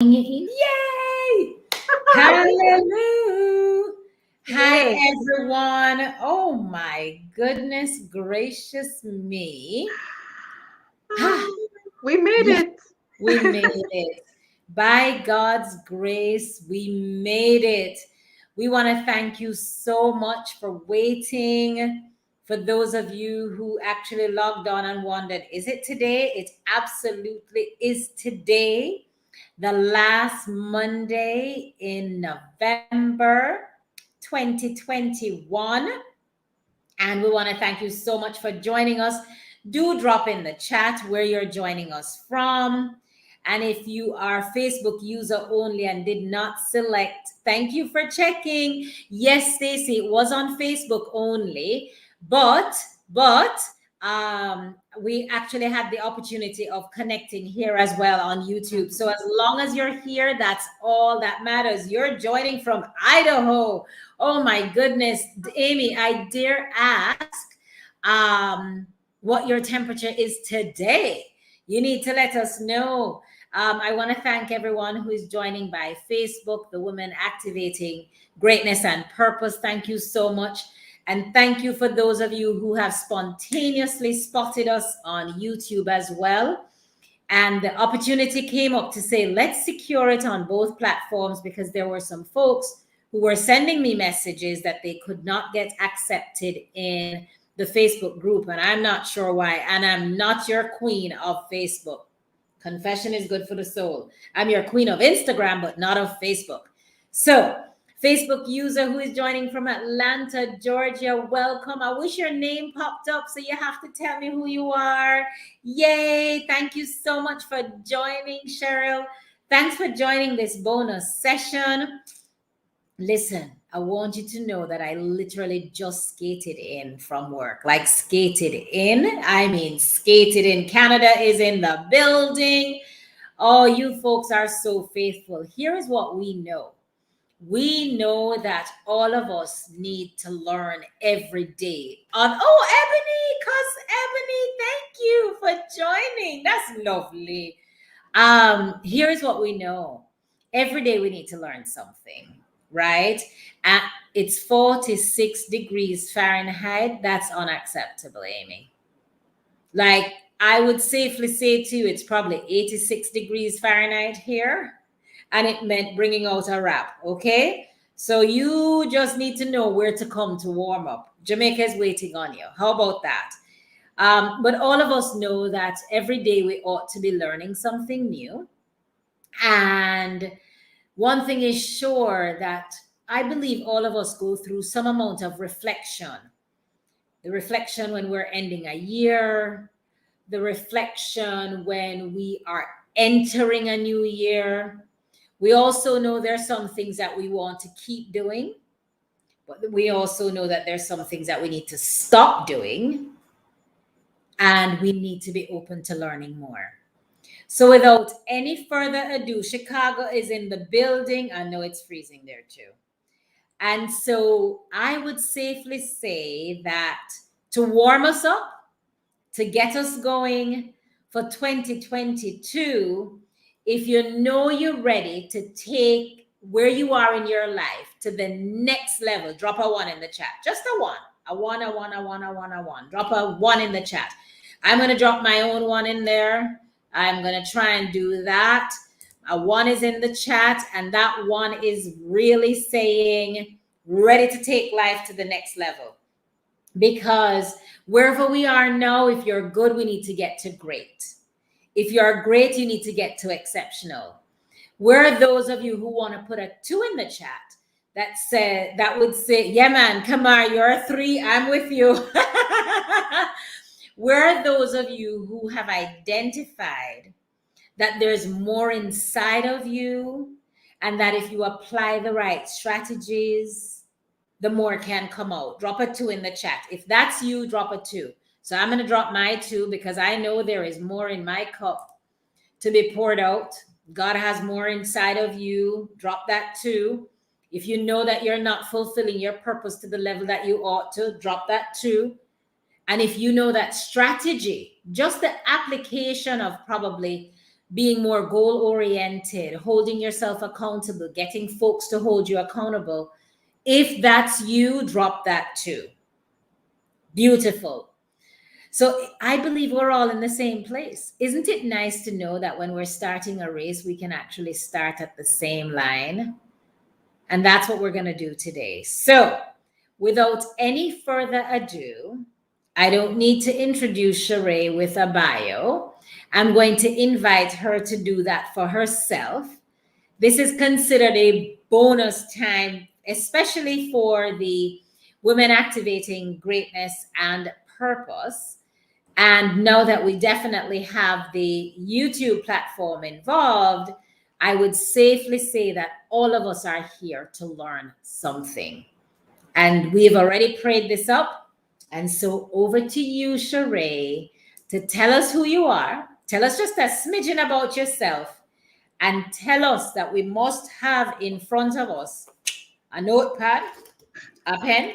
Yay! Hallelujah! Hi, Yay. everyone. Oh, my goodness gracious me. Ah, we made Yes, it. we made it. By God's grace, we made it. We want to thank you so much for waiting. For those of you who actually logged on and wondered, is it today? It absolutely is today, the last Monday in November 2021. And we want to thank you so much for joining us. Do drop in the chat where you're joining us from. And if you are Facebook user only and did not select, thank you for checking. Yes, Stacy, it was on Facebook only, but but we actually had the opportunity of connecting here as well on YouTube. So as long as you're here, that's all that matters. You're joining from Idaho. Oh my goodness, Amy, I dare ask what your temperature is today. You need to let us know. I want to thank everyone who is joining by Facebook, the Women Activating Greatness and Purpose. Thank you so much. And thank you for those of you who have spontaneously spotted us on YouTube as well. And the opportunity came up to say, let's secure it on both platforms, because there were some folks who were sending me messages that they could not get accepted in the Facebook group. And I'm not sure why. And I'm not your queen of Facebook. Confession is good for the soul. I'm your queen of Instagram, but not of Facebook. So, Facebook user who is joining from Atlanta, Georgia, welcome. I wish your name popped up, so you have to tell me who you are. Yay! Thank you so much for joining, Cheryl. Thanks for joining this bonus session. Listen, I want you to know that I literally just skated in from work. Like skated in. I mean, skated in. Canada is in the building. Oh, you folks are so faithful. Here is what we know. We know that all of us need to learn every day. Oh, Ebony, cuz Ebony, thank you for joining. That's lovely. Here's what we know. Every day we need to learn something, right? It's 46 degrees Fahrenheit. That's unacceptable, Amy. Like, I would safely say to you, it's probably 86 degrees Fahrenheit here, and it meant bringing out a wrap, okay? So you just need to know where to come to warm up. Jamaica is waiting on you. How about that? But all of us know that every day we ought to be learning something new. And one thing is sure, that I believe all of us go through some amount of reflection. The reflection when we're ending a year, the reflection when we are entering a new year. We also know there's some things that we want to keep doing, but we also know that there's some things that we need to stop doing, and we need to be open to learning more. So without any further ado, Chicago is in the building. I know it's freezing there too. And so I would safely say that to warm us up, to get us going for 2022, if you know you're ready to take where you are in your life to the next level, drop a one in the chat. Just a one. A one, a one, a one, a one, a one. Drop a one in the chat. I'm going to drop my own one in there. I'm going to try and do that. A one is in the chat, and that one is really saying, ready to take life to the next level. Because wherever we are now, if you're good, we need to get to great. If you're great, you need to get to exceptional. Where are those of you who want to put a two in the chat that would say, yeah, man, come on, you're a three, I'm with you. Where are those of you who have identified that there's more inside of you, and that if you apply the right strategies, the more can come out? Drop a two in the chat. If that's you, drop a two. So I'm going to drop my two, because I know there is more in my cup to be poured out. God has more inside of you. Drop that two. If you know that you're not fulfilling your purpose to the level that you ought to, drop that two. And if you know that strategy, just the application of probably being more goal oriented, holding yourself accountable, getting folks to hold you accountable. If that's you, drop that too. Beautiful. So I believe we're all in the same place. Isn't it nice to know that when we're starting a race, we can actually start at the same line? And that's what we're going to do today. So, without any further ado, I don't need to introduce Sheree with a bio. I'm going to invite her to do that for herself. This is considered a bonus time, especially for the Women Activating Greatness and Purpose. And now that we definitely have the YouTube platform involved, I would safely say that all of us are here to learn something. And we've already prayed this up. And so over to you, Sheree, to tell us who you are. Tell us just a smidgen about yourself and tell us that we must have in front of us a notepad, a pen,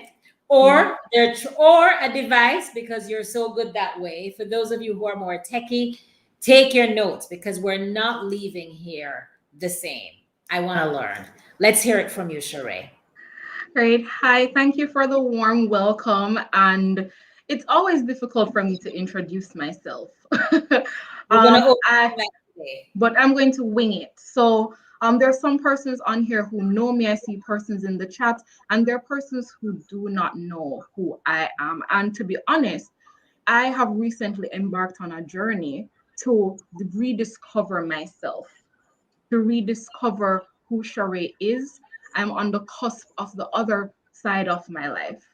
or a device, because you're so good that way. For those of you who are more techie, take your notes, because we're not leaving here the same. I want to learn. Let's hear it from you, Sheree. Great. Hi. Thank you for the warm welcome. And it's always difficult for me to introduce myself. We're going to open I that today. but I'm going to wing it. So there are some persons on here who know me. I see persons in the chat, and there are persons who do not know who I am. And to be honest, I have recently embarked on a journey to rediscover myself, to rediscover who Sheree is. I'm on the cusp of the other side of my life.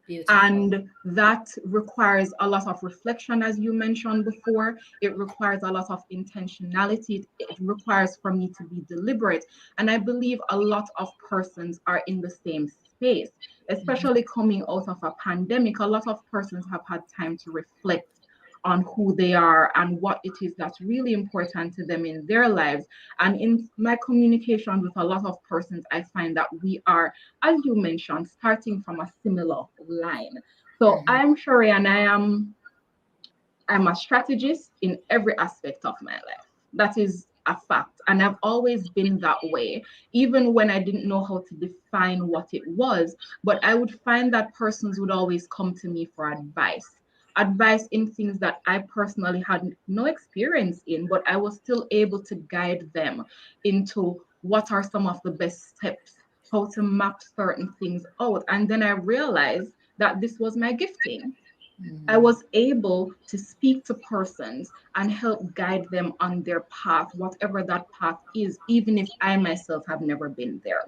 Beautiful. And that requires a lot of reflection, as you mentioned before. It requires a lot of intentionality. It requires for me to be deliberate. And I believe a lot of persons are in the same space, especially coming out of a pandemic. A lot of persons have had time to reflect on who they are and what it is that's really important to them in their lives. And in my communication with a lot of persons, I find that we are, as you mentioned, starting from a similar line. So I'm Sheree, and I'm a strategist in every aspect of my life. That is a fact. And I've always been that way, even when I didn't know how to define what it was. But I would find that persons would always come to me for advice in things that I personally had no experience in, but I was still able to guide them into what are some of the best steps, how to map certain things out. And then I realized that this was my gifting. I was able to speak to persons and help guide them on their path, whatever that path is, even if I myself have never been there.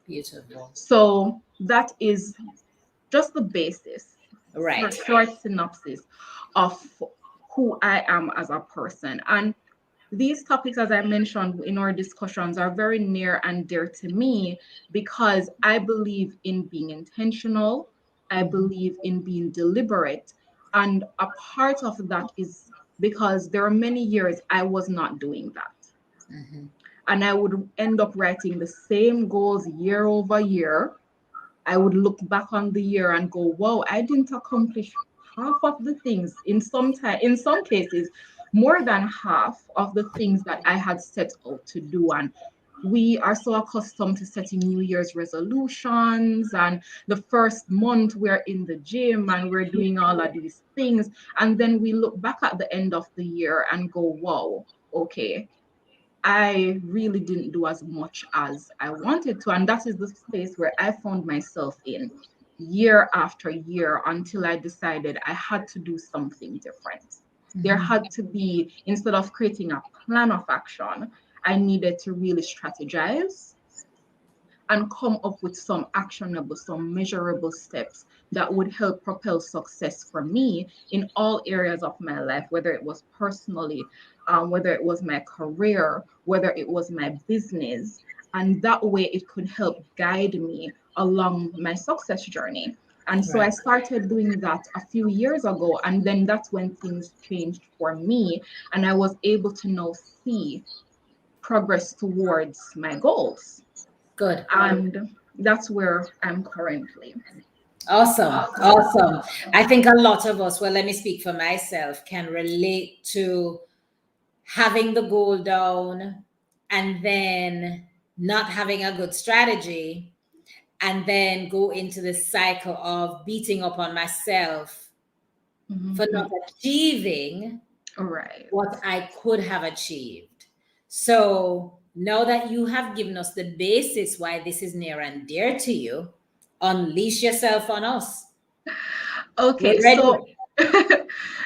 Beautiful. So that is just the basis, Right. short synopsis of who I am as a person. And these topics, as I mentioned in our discussions, are very near and dear to me because I believe in being intentional. I believe in being deliberate. And a part of that is because there are many years I was not doing that. And I would end up writing the same goals year over year. I would look back on the year and go, wow, I didn't accomplish half of the things in some cases, more than half of the things that I had set out to do. And we are so accustomed to setting New Year's resolutions, and the first month we're in the gym and we're doing all of these things. And then we look back at the end of the year and go, wow, okay, I really didn't do as much as I wanted to. And that is the space where I found myself in year after year until I decided I had to do something different. There had to be, instead of creating a plan of action, I needed to really strategize and come up with some actionable, some measurable steps that would help propel success for me in all areas of my life, whether it was personally, whether it was my career, whether it was my business. And that way it could help guide me along my success journey. And so I started doing that a few years ago. And then that's when things changed for me. And I was able to now see progress towards my goals. Good. And that's where I'm currently. Awesome. Awesome. I think a lot of us, well, let me speak for myself, can relate to having the goal down, and then not having a good strategy, and then go into this cycle of beating up on myself for not Mhm. achieving Right. what I could have achieved. So now that you have given us the basis why this is near and dear to you, unleash yourself on us. Okay, We're ready. so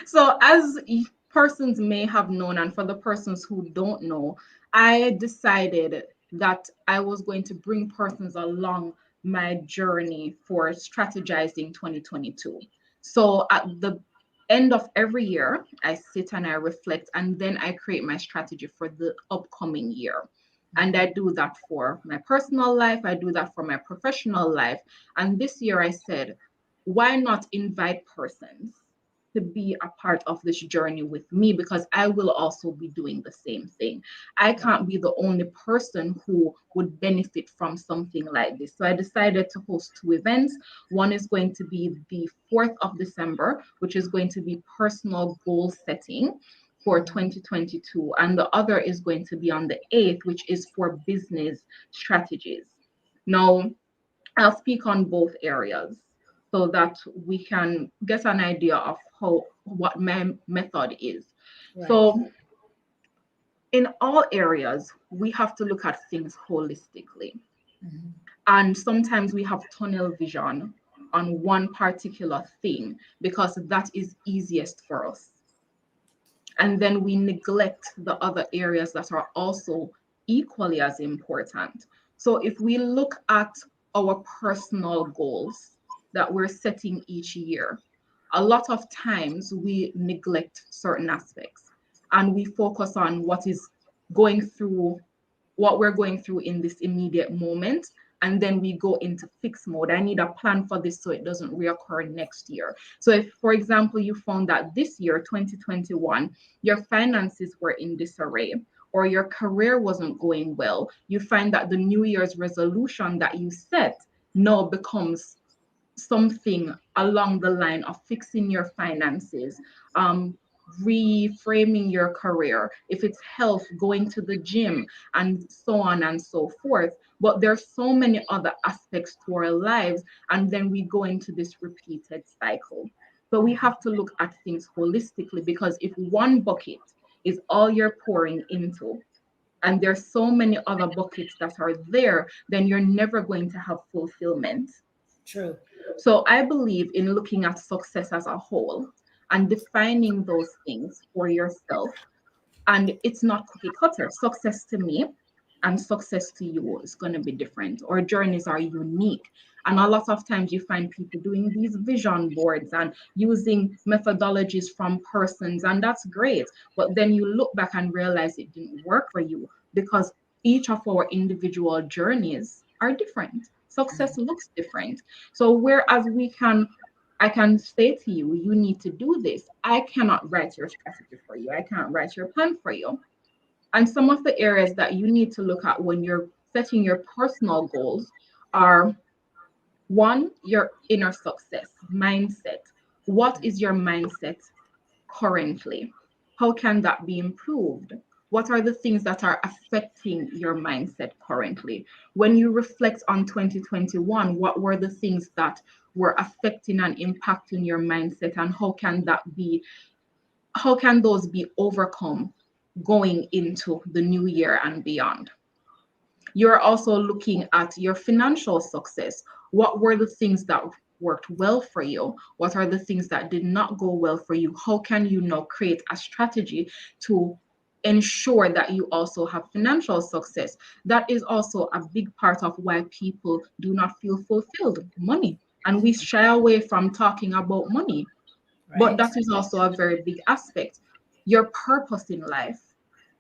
so as persons may have known, and for the persons who don't know, I decided that I was going to bring persons along my journey for strategizing 2022. So at the end of every year, I sit and I reflect, and then I create my strategy for the upcoming year. And I do that for my personal life, I do that for my professional life. And this year I said, why not invite persons to be a part of this journey with me, because I will also be doing the same thing. I can't be the only person who would benefit from something like this. So I decided to host two events. One is going to be the 4th of December, which is going to be personal goal setting for 2022, and the other is going to be on the 8th, which is for business strategies. Now, I'll speak on both areas so that we can get an idea of how what my method is. Right. So in all areas, we have to look at things holistically. Mhm. And sometimes we have tunnel vision on one particular thing because that is easiest for us. And then we neglect the other areas that are also equally as important. So if we look at our personal goals that we're setting each year, a lot of times we neglect certain aspects and we focus on going through what we're going through in this immediate moment, and then we go into fix mode. I need a plan for this so it doesn't reoccur next year. So if, for example, you found that this year, 2021, your finances were in disarray or your career wasn't going well, you find that the New Year's resolution that you set now becomes something along the line of fixing your finances, reframing your career, if it's health, going to the gym, and so on and so forth. But there's so many other aspects to our lives, and then we go into this repeated cycle. So we have to look at things holistically, because if one bucket is all you're pouring into, and there's so many other buckets that are there, then you're never going to have fulfillment. True. So I believe in looking at success as a whole and defining those things for yourself. And it's not cookie cutter. Success to me and success to you is going to be different. Our journeys are unique. And a lot of times you find people doing these vision boards and using methodologies from persons, and that's great. But then you look back and realize it didn't work for you because each of our individual journeys are different. Success looks different. So whereas I can say to you, you need to do this. I cannot write your strategy for you. I can't write your plan for you. And some of the areas that you need to look at when you're setting your personal goals are: one, your inner success mindset. What is your mindset currently? How can that be improved? What are the things that are affecting your mindset currently? When you reflect on 2021, what were the things that were affecting and impacting your mindset, and how can those be overcome going into the new year and beyond? You're also looking at your financial success. What were the things that worked well for you? What are the things that did not go well for you? How can you now create a strategy to ensure that you also have financial success? That is also a big part of why people do not feel fulfilled: money. And we shy away from talking about money. But Right. that is also a very big aspect. Your purpose in life.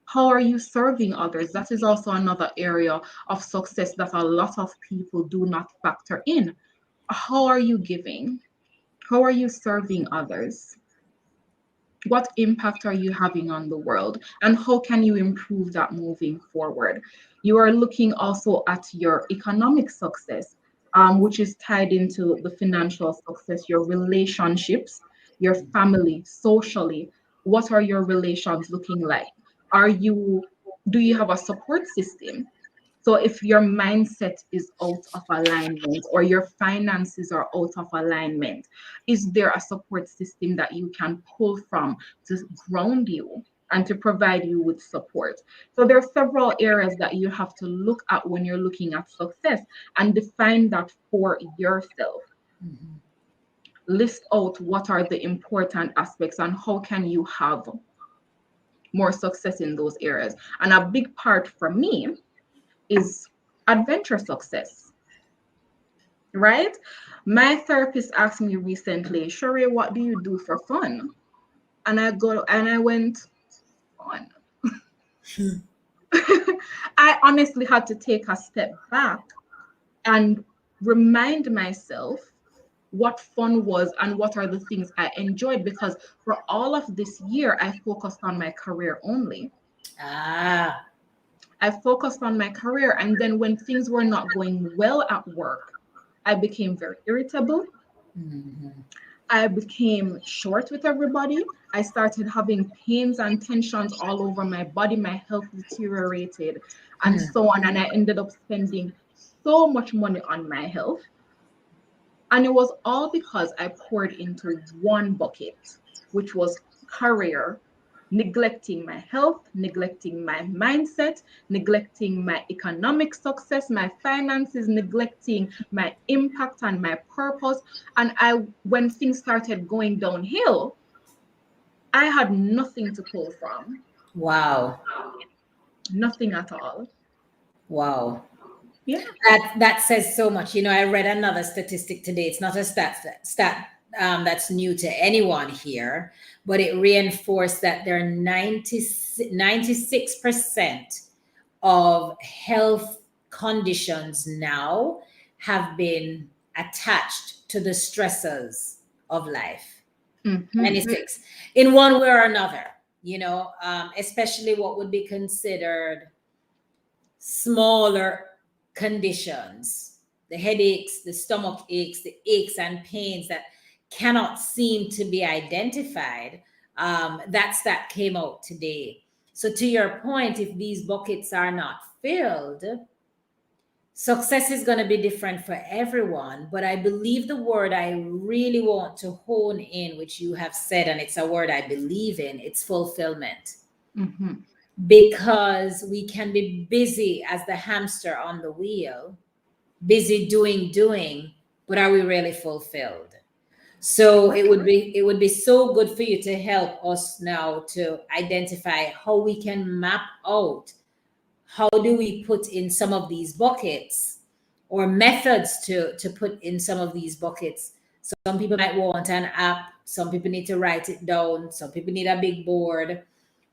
How are you serving others? That is also another area of success that a lot of people do not factor in. How are you giving? How are you serving others? What impact are you having on the world? And how can you improve that moving forward? You are looking also at your economic success, which is tied into the financial success, your relationships, your family, socially. What are your relations looking like? Do you have a support system? So if your mindset is out of alignment or your finances are out of alignment, is there a support system that you can pull from to ground you and to provide you with support? So there are several areas that you have to look at when you're looking at success and define that for yourself. Mhm. List out what are the important aspects and how can you have more success in those areas. And a big part for me is adventure success, right? My therapist asked me recently, Sherry, what do you do for fun? And I went, fun. I honestly had to take a step back and remind myself what fun was and what are the things I enjoyed, because for all of this year, I focused on my career only. Ah. I focused on my career. And then when things were not going well at work, I became very irritable. Mhm. I became short with everybody. I started having pains and tensions all over my body. My health deteriorated and Hmm. so on. And I ended up spending so much money on my health. And it was all because I poured into one bucket, which was career, neglecting my health, neglecting my mindset, neglecting my economic success, my finances, neglecting my impact and my purpose. And when things started going downhill, I had nothing to pull from, Wow. nothing at all. Wow. Yeah. That says so much. I read another statistic today. It's not a stat that's new to anyone here, but it reinforced that there are 96% of health conditions now have been attached to the stressors of life. Mm-hmm. 96 in one way or another, especially what would be considered smaller conditions, the headaches, the stomach aches, the aches and pains that cannot seem to be identified. That came out today. So, to your point, if these buckets are not filled, success is going to be different for everyone. But I believe the word I really want to hone in, which you have said, and it's a word I believe in, it's fulfillment, Mm-hmm. because we can be busy as the hamster on the wheel, busy doing, but are we really fulfilled? So it would be so good for you to help us now to identify how we can map out, how do we put in some of these buckets, or methods to put in some of these buckets. Some people might want an app, some people need to write it down, some people need a big board.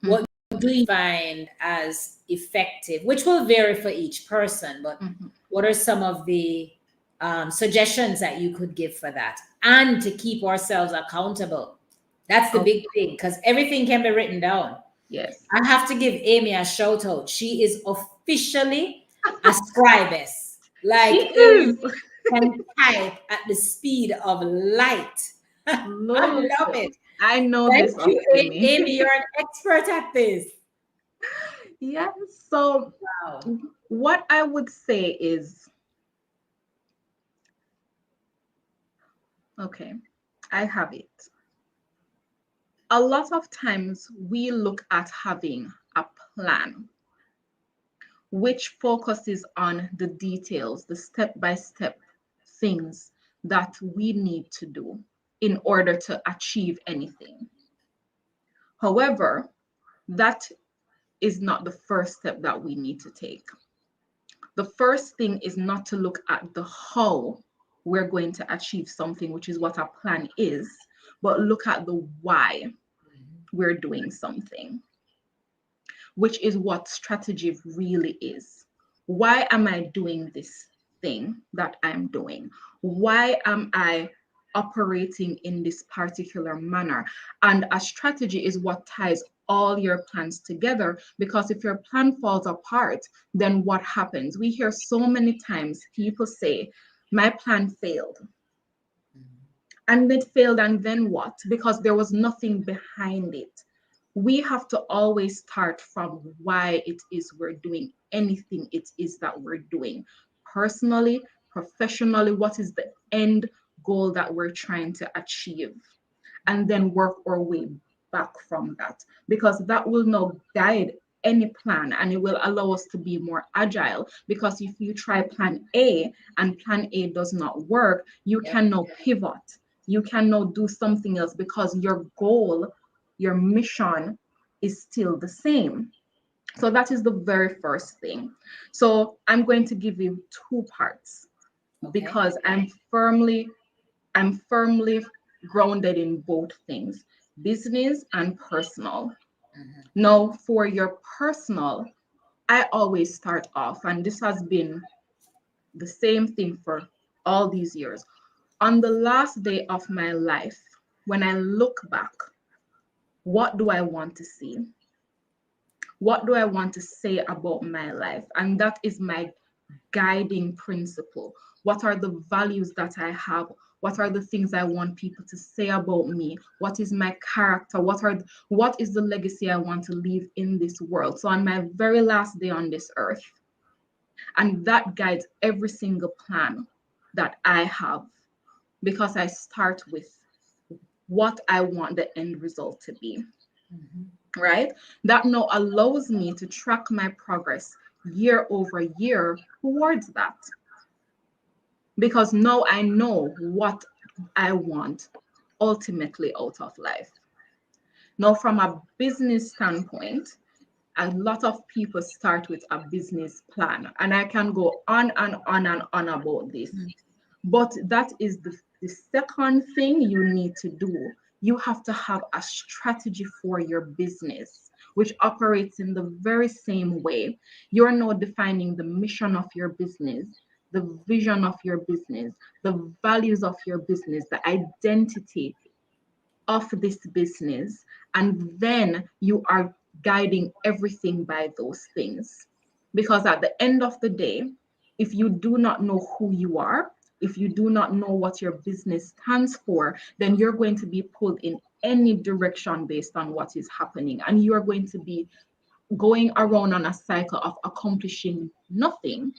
What do you find as effective, which will vary for each person, but Mm-hmm. what are some of the suggestions that you could give for that, and to keep ourselves accountable? That's the Oh, big thing, because everything can be written down. yes. I have to give Amy a shout out. She is officially a scribess. She Like, Amy is. can type at the speed of light. I love Listen, it. I know Thank this of you, Amy. Amy. You're an expert at this. Yes. So, Wow. what I would say is, okay, I have it. A lot of times we look at having a plan, which focuses on the details, the step by step things that we need to do in order to achieve anything. However, that is not the first step that we need to take. The first thing is not to look at the how we're going to achieve something, which is what a plan is, but look at the why we're doing something, which is what strategy really is. Why am I doing this thing that I'm doing? Why am I operating in this particular manner? And a strategy is what ties all your plans together, because if your plan falls apart, then what happens? We hear so many times people say, my plan failed. And it failed, and then what? Because there was nothing behind it. we have to always start from why it is we're doing anything it is that we're doing. Personally, professionally, what is the end goal that we're trying to achieve? And then work our way back from that, because that will now guide any plan, and it will allow us to be more agile. Because if you try plan A and plan A does not work, you Yep. can now pivot. You can now do something else, because your goal, your mission is still the same. So that is the very first thing. So I'm going to give you two parts, Okay. because I'm firmly grounded in both things, business and personal. Mhm. Now, for your personal, I always start off, and this has been the same thing for all these years. On the last day of my life, when I look back, what do I want to see? What do I want to say about my life? And that is my guiding principle. What are the values that I have? What are the things I want people to say about me? What is my character? What is the legacy I want to leave in this world? So on my very last day on this earth, and that guides every single plan that I have, because I start with what I want the end result to be, Mhm. right? That now allows me to track my progress year over year towards that, because now I know what I want ultimately out of life. Now, from a business standpoint, a lot of people start with a business plan, and I can go on and on and on about this. But that is the second thing you need to do. You have to have a strategy for your business, which operates in the very same way. You're now defining the mission of your business, the vision of your business, the values of your business, the identity of this business, and then you are guiding everything by those things. Because at the end of the day, if you do not know who you are, if you do not know what your business stands for, then you're going to be pulled in any direction based on what is happening, and you are going to be going around on a cycle of accomplishing nothing.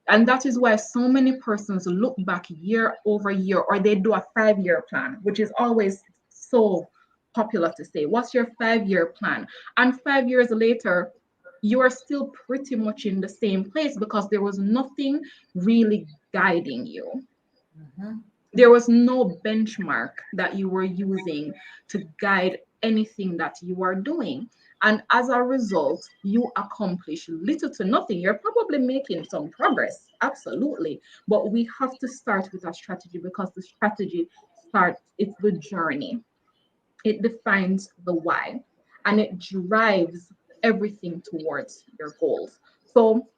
And that is why so many persons look back year over year, or they do a 5-year plan, which is always so popular to say, what's your 5-year plan? And 5 years later, you are still pretty much in the same place, because there was nothing really guiding you. Mhm. There was no benchmark that you were using to guide anything that you are doing. And as a result, you accomplish little to nothing. You're probably making some progress, absolutely. But we have to start with a strategy, because the strategy it's the journey. It defines the why, and it drives everything towards your goals. So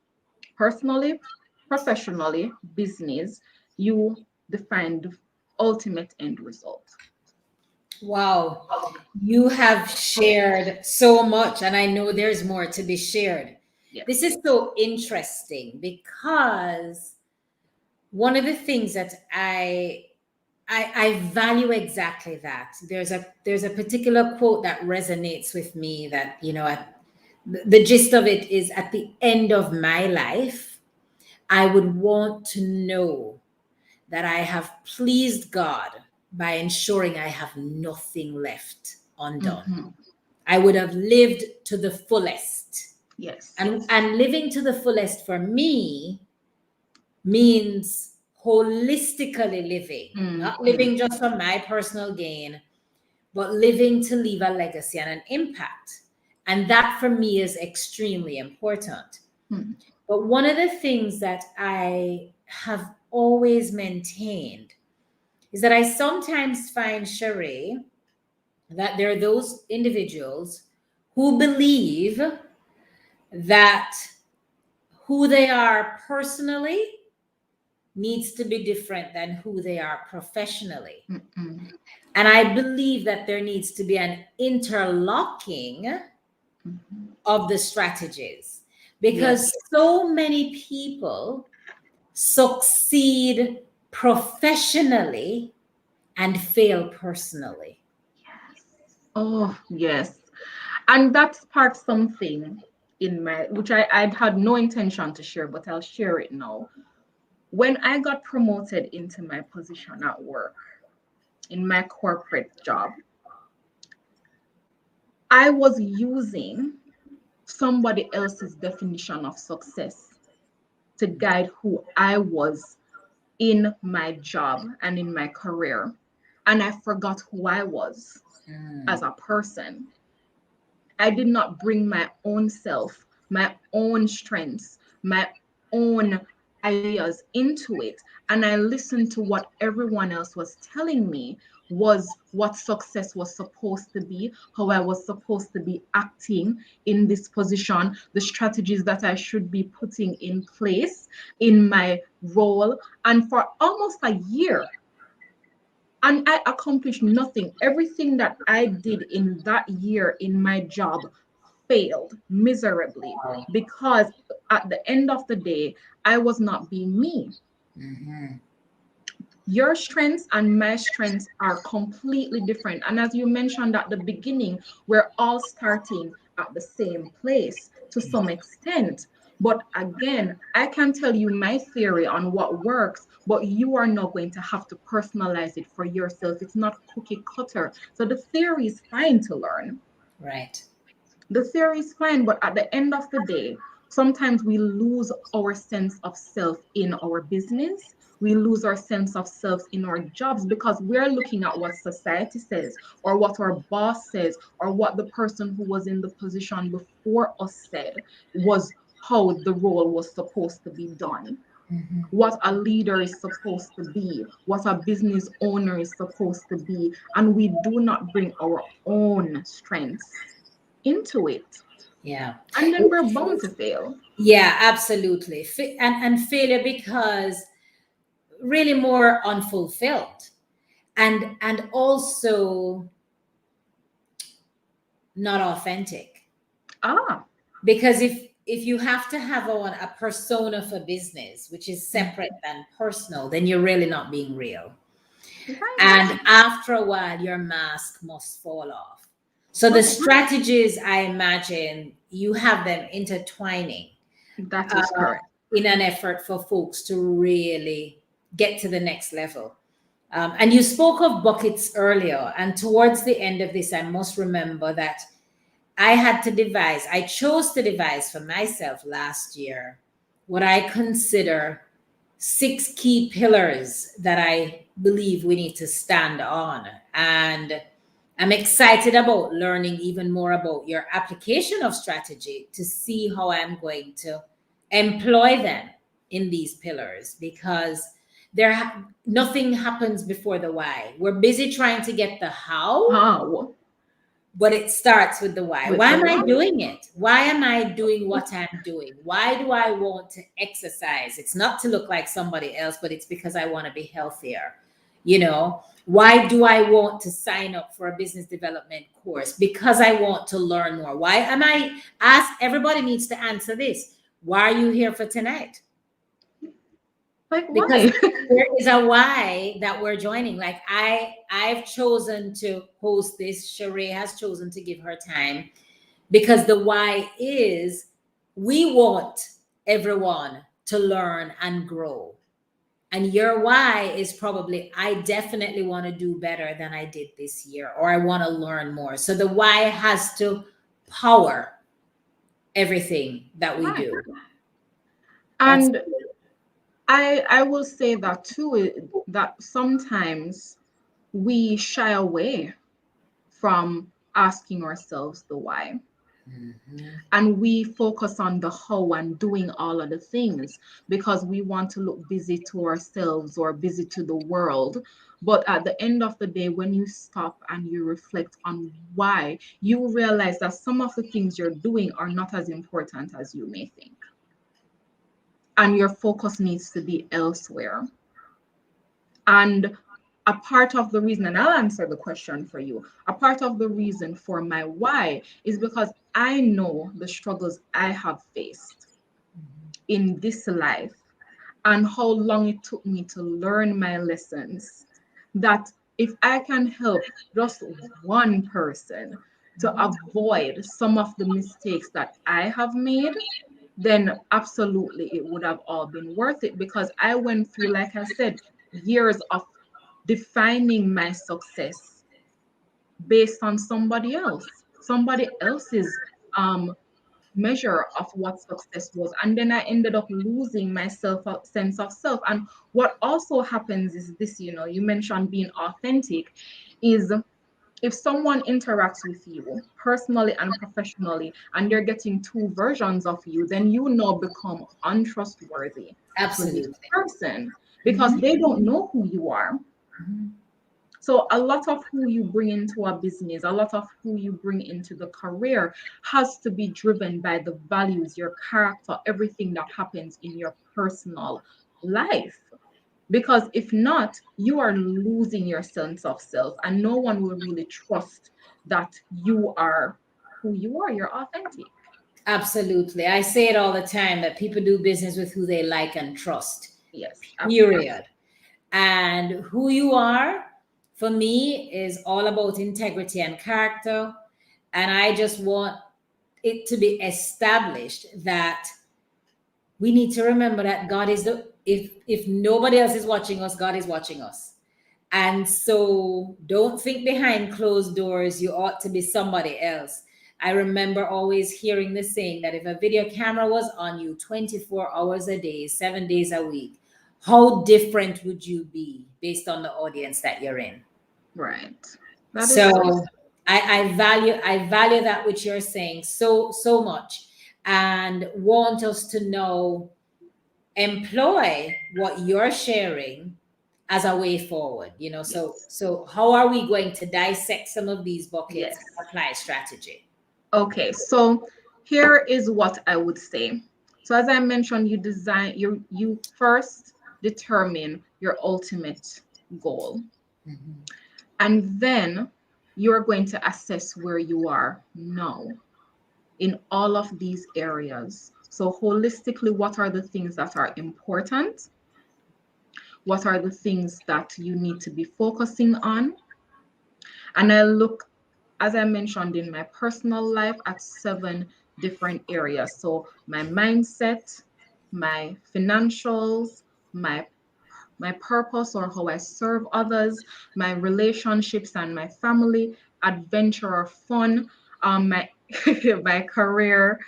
personally, professionally, business, you define the ultimate end result. Wow. You have shared so much, and I know there's more to be shared. Yes. This is so interesting because one of the things that I value exactly that. There's a particular quote that resonates with me that, the gist of it is at the end of my life, I would want to know that I have pleased God by ensuring I have nothing left undone. Mm-hmm. I would have lived to the fullest. Yes. And living to the fullest for me means holistically living, not Mm-hmm. living just for my personal gain, but living to leave a legacy and an impact. And that for me is extremely important. Mm-hmm. But one of the things that I have always maintained is that I sometimes find, Sheree, that there are those individuals who believe that who they are personally needs to be different than who they are professionally. Mm-hmm. And I believe that there needs to be an interlocking Mm-hmm. of the strategies, Yes. because so many people succeed professionally and fail personally. Yes. Oh, yes. And that sparked something in my, which I had no intention to share, but I'll share it now. When I got promoted into my position at work, in my corporate job, I was using somebody else's definition of success to guide who I was in my job and in my career. And I forgot who I was as Mm. a person. I did not bring my own self, my own strengths, my own ideas into it. And I listened to what everyone else was telling me was what success was supposed to be, how I was supposed to be acting in this position, the strategies that I should be putting in place in my role. And for almost a year, and I accomplished nothing. Everything that I did in that year in my job failed miserably Wow. because at the end of the day, I was not being me. Mhm. Your strengths and my strengths are completely different. And as you mentioned at the beginning, we're all starting at the same place to some extent. But again, I can tell you my theory on what works, but you are not going to have to personalize it for yourself. It's not cookie cutter. So the theory is fine to learn. Right. The theory is fine, but at the end of the day, sometimes we lose our sense of self in our business. We lose our sense of self in our jobs because we're looking at what society says, or what our boss says, or what the person who was in the position before us said was how the role was supposed to be done, Mhm. what a leader is supposed to be, what a business owner is supposed to be, and we do not bring our own strengths into it. Yeah. And then we're bound to fail. Yeah, absolutely. And failure because really more unfulfilled and also not authentic. Ah, Because if you have to have a persona for business, which is separate mhm, than personal, then you're really not being real. right, And after a while, your mask must fall off. So the right. strategies, I imagine, you have them intertwining That uh, is correct. in an effort for folks to really get to the next level. And you spoke of buckets earlier, and towards the end of this, I must remember that I chose to devise for myself last year what I consider six key pillars that I believe we need to stand on. And I'm excited about learning even more about your application of strategy to see how I'm going to employ them in these pillars because nothing happens before the why. We're busy trying to get the how, How? but it starts with the why. With Why the am I why? doing it? Why am I doing what I'm doing? Why do I want to exercise? It's not to look like somebody else, but it's because I want to be healthier. You know, why do I want to sign up for a business development course? Because I want to learn more. Why am I ask everybody needs to answer this. Why are you here for tonight? Like Because why? there is a why that we're joining. Like I've chosen to host this. Sheree has chosen to give her time because the why is we want everyone to learn and grow. And your why is probably I definitely want to do better than I did this year, or I want to learn more. So the why has to power everything that we Right. do. That's And I will say that too, that sometimes we shy away from asking ourselves the why. Mhm. And we focus on the how and doing all of the things because we want to look busy to ourselves or busy to the world. But at the end of the day, when you stop and you reflect on why, you realize that some of the things you're doing are not as important as you may think, and your focus needs to be elsewhere. And a part of the reason, and I'll answer the question for you, a part of the reason for my why is because I know the struggles I have faced in this life and how long it took me to learn my lessons. That if I can help just one person to avoid some of the mistakes that I have made, then absolutely it would have all been worth it, because I went through, like I said, years of defining my success based on somebody else's measure of what success was. And then I ended up losing my sense of self. And what also happens is this, you mentioned being authentic, is if someone interacts with you personally and professionally and they're getting two versions of you, then you now become untrustworthy to this Absolutely. person because Mhm. they don't know who you are. Mhm. So a lot of who you bring into a business, a lot of who you bring into the career has to be driven by the values, your character, everything that happens in your personal life. Because if not, you are losing your sense of self, and no one will really trust that you are who you are. You're authentic. Absolutely. I say it all the time that people do business with who they like and trust, Yes, absolutely. period. And who you are, for me, is all about integrity and character. And I just want it to be established that we need to remember that God is the, if nobody else is watching us, God is watching us. And so don't think behind closed doors you ought to be somebody else. I remember always hearing the saying that if a video camera was on you 24 hours a day, 7 days a week, how different would you be based on the audience that you're in? Right. That is so. So I value that which you're saying so much, and want us to know, employ what you're sharing as a way forward. So Yes. so how are we going to dissect some of these buckets Yes. and apply strategy? Okay. So here is what I would say. So as I mentioned, you first determine your ultimate goal. Mhm. And then you're going to assess where you are now in all of these areas. So, holistically, what are the things that are important? What are the things that you need to be focusing on? And I look, as I mentioned, in my personal life at 7 different areas. So, my mindset, my financials, my my purpose or how I serve others, my relationships and my family, adventure or fun, my my career,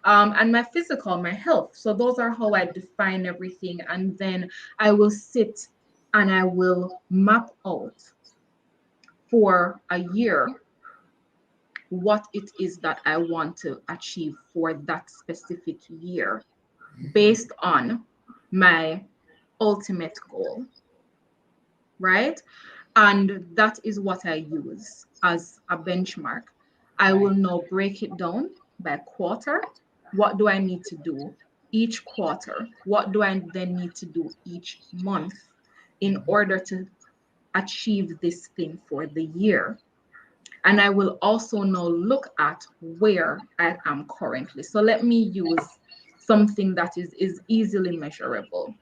and my physical, my health. So those are how I define everything, and then I will sit and I will map out for a year what it is that I want to achieve for that specific year based on my ultimate goal, right? And that is what I use as a benchmark. I Right. will now break it down by quarter. What do I need to do each quarter? What do I then need to do each month in order to achieve this thing for the year? And I will also now look at where I am currently. So let me use something that is easily measurable.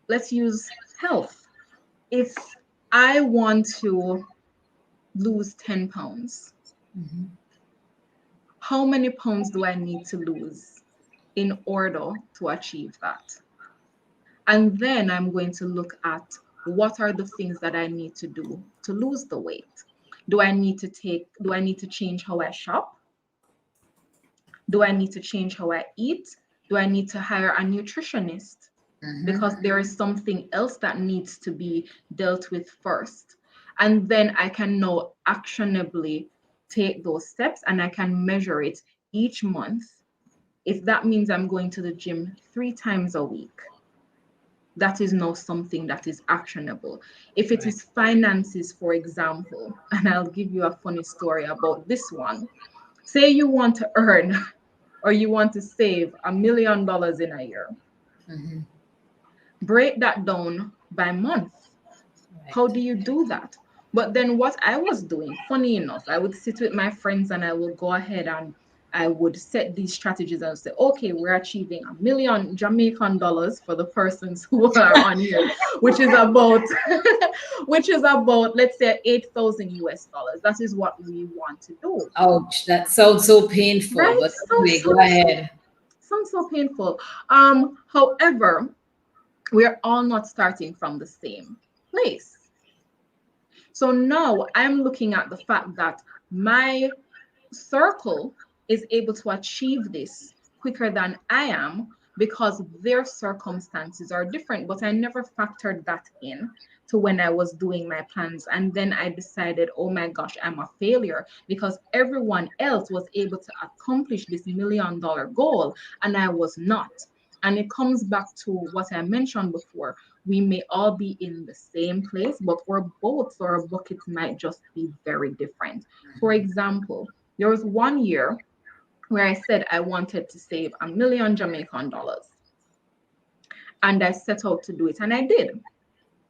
Let's use health. If I want to lose 10 pounds, Mhm. how many pounds do I need to lose in order to achieve that? And then I'm going to look at what are the things that I need to do to lose the weight. Do I need to change how I shop? Do I need to change how I eat? Do I need to hire a nutritionist? Mhm. Because there is something else that needs to be dealt with first. And then I can now actionably take those steps and I can measure it each month. If that means I'm going to the gym 3 times a week, that is now something that is actionable. If it Right. is finances, for example, and I'll give you a funny story about this one. Say you want to earn or you want to save $1 million in a year, Mhm. break that down by month. Right. How do you do that? But then what I was doing, funny enough, I would sit with my friends and I will go ahead and I would set these strategies and say, okay, we're achieving $1 million Jamaican for the persons who are on here, which is about, which is about, let's say, 8,000 US dollars. That is what we want to do. Ouch, that sounds so painful. Right? But So, anyway, go ahead. sounds so painful. However, we're all not starting from the same place. So now I'm looking at the fact that my circle is able to achieve this quicker than I am because their circumstances are different. But I never factored that in to when I was doing my plans. And then I decided, oh my gosh, I'm a failure because everyone else was able to accomplish this $1 million goal and I was not. And it comes back to what I mentioned before. We may all be in the same place, but our boats or our buckets might just be very different. For example, there was one year where I said I wanted to save $1 million Jamaican. And I set out to do it, and I did.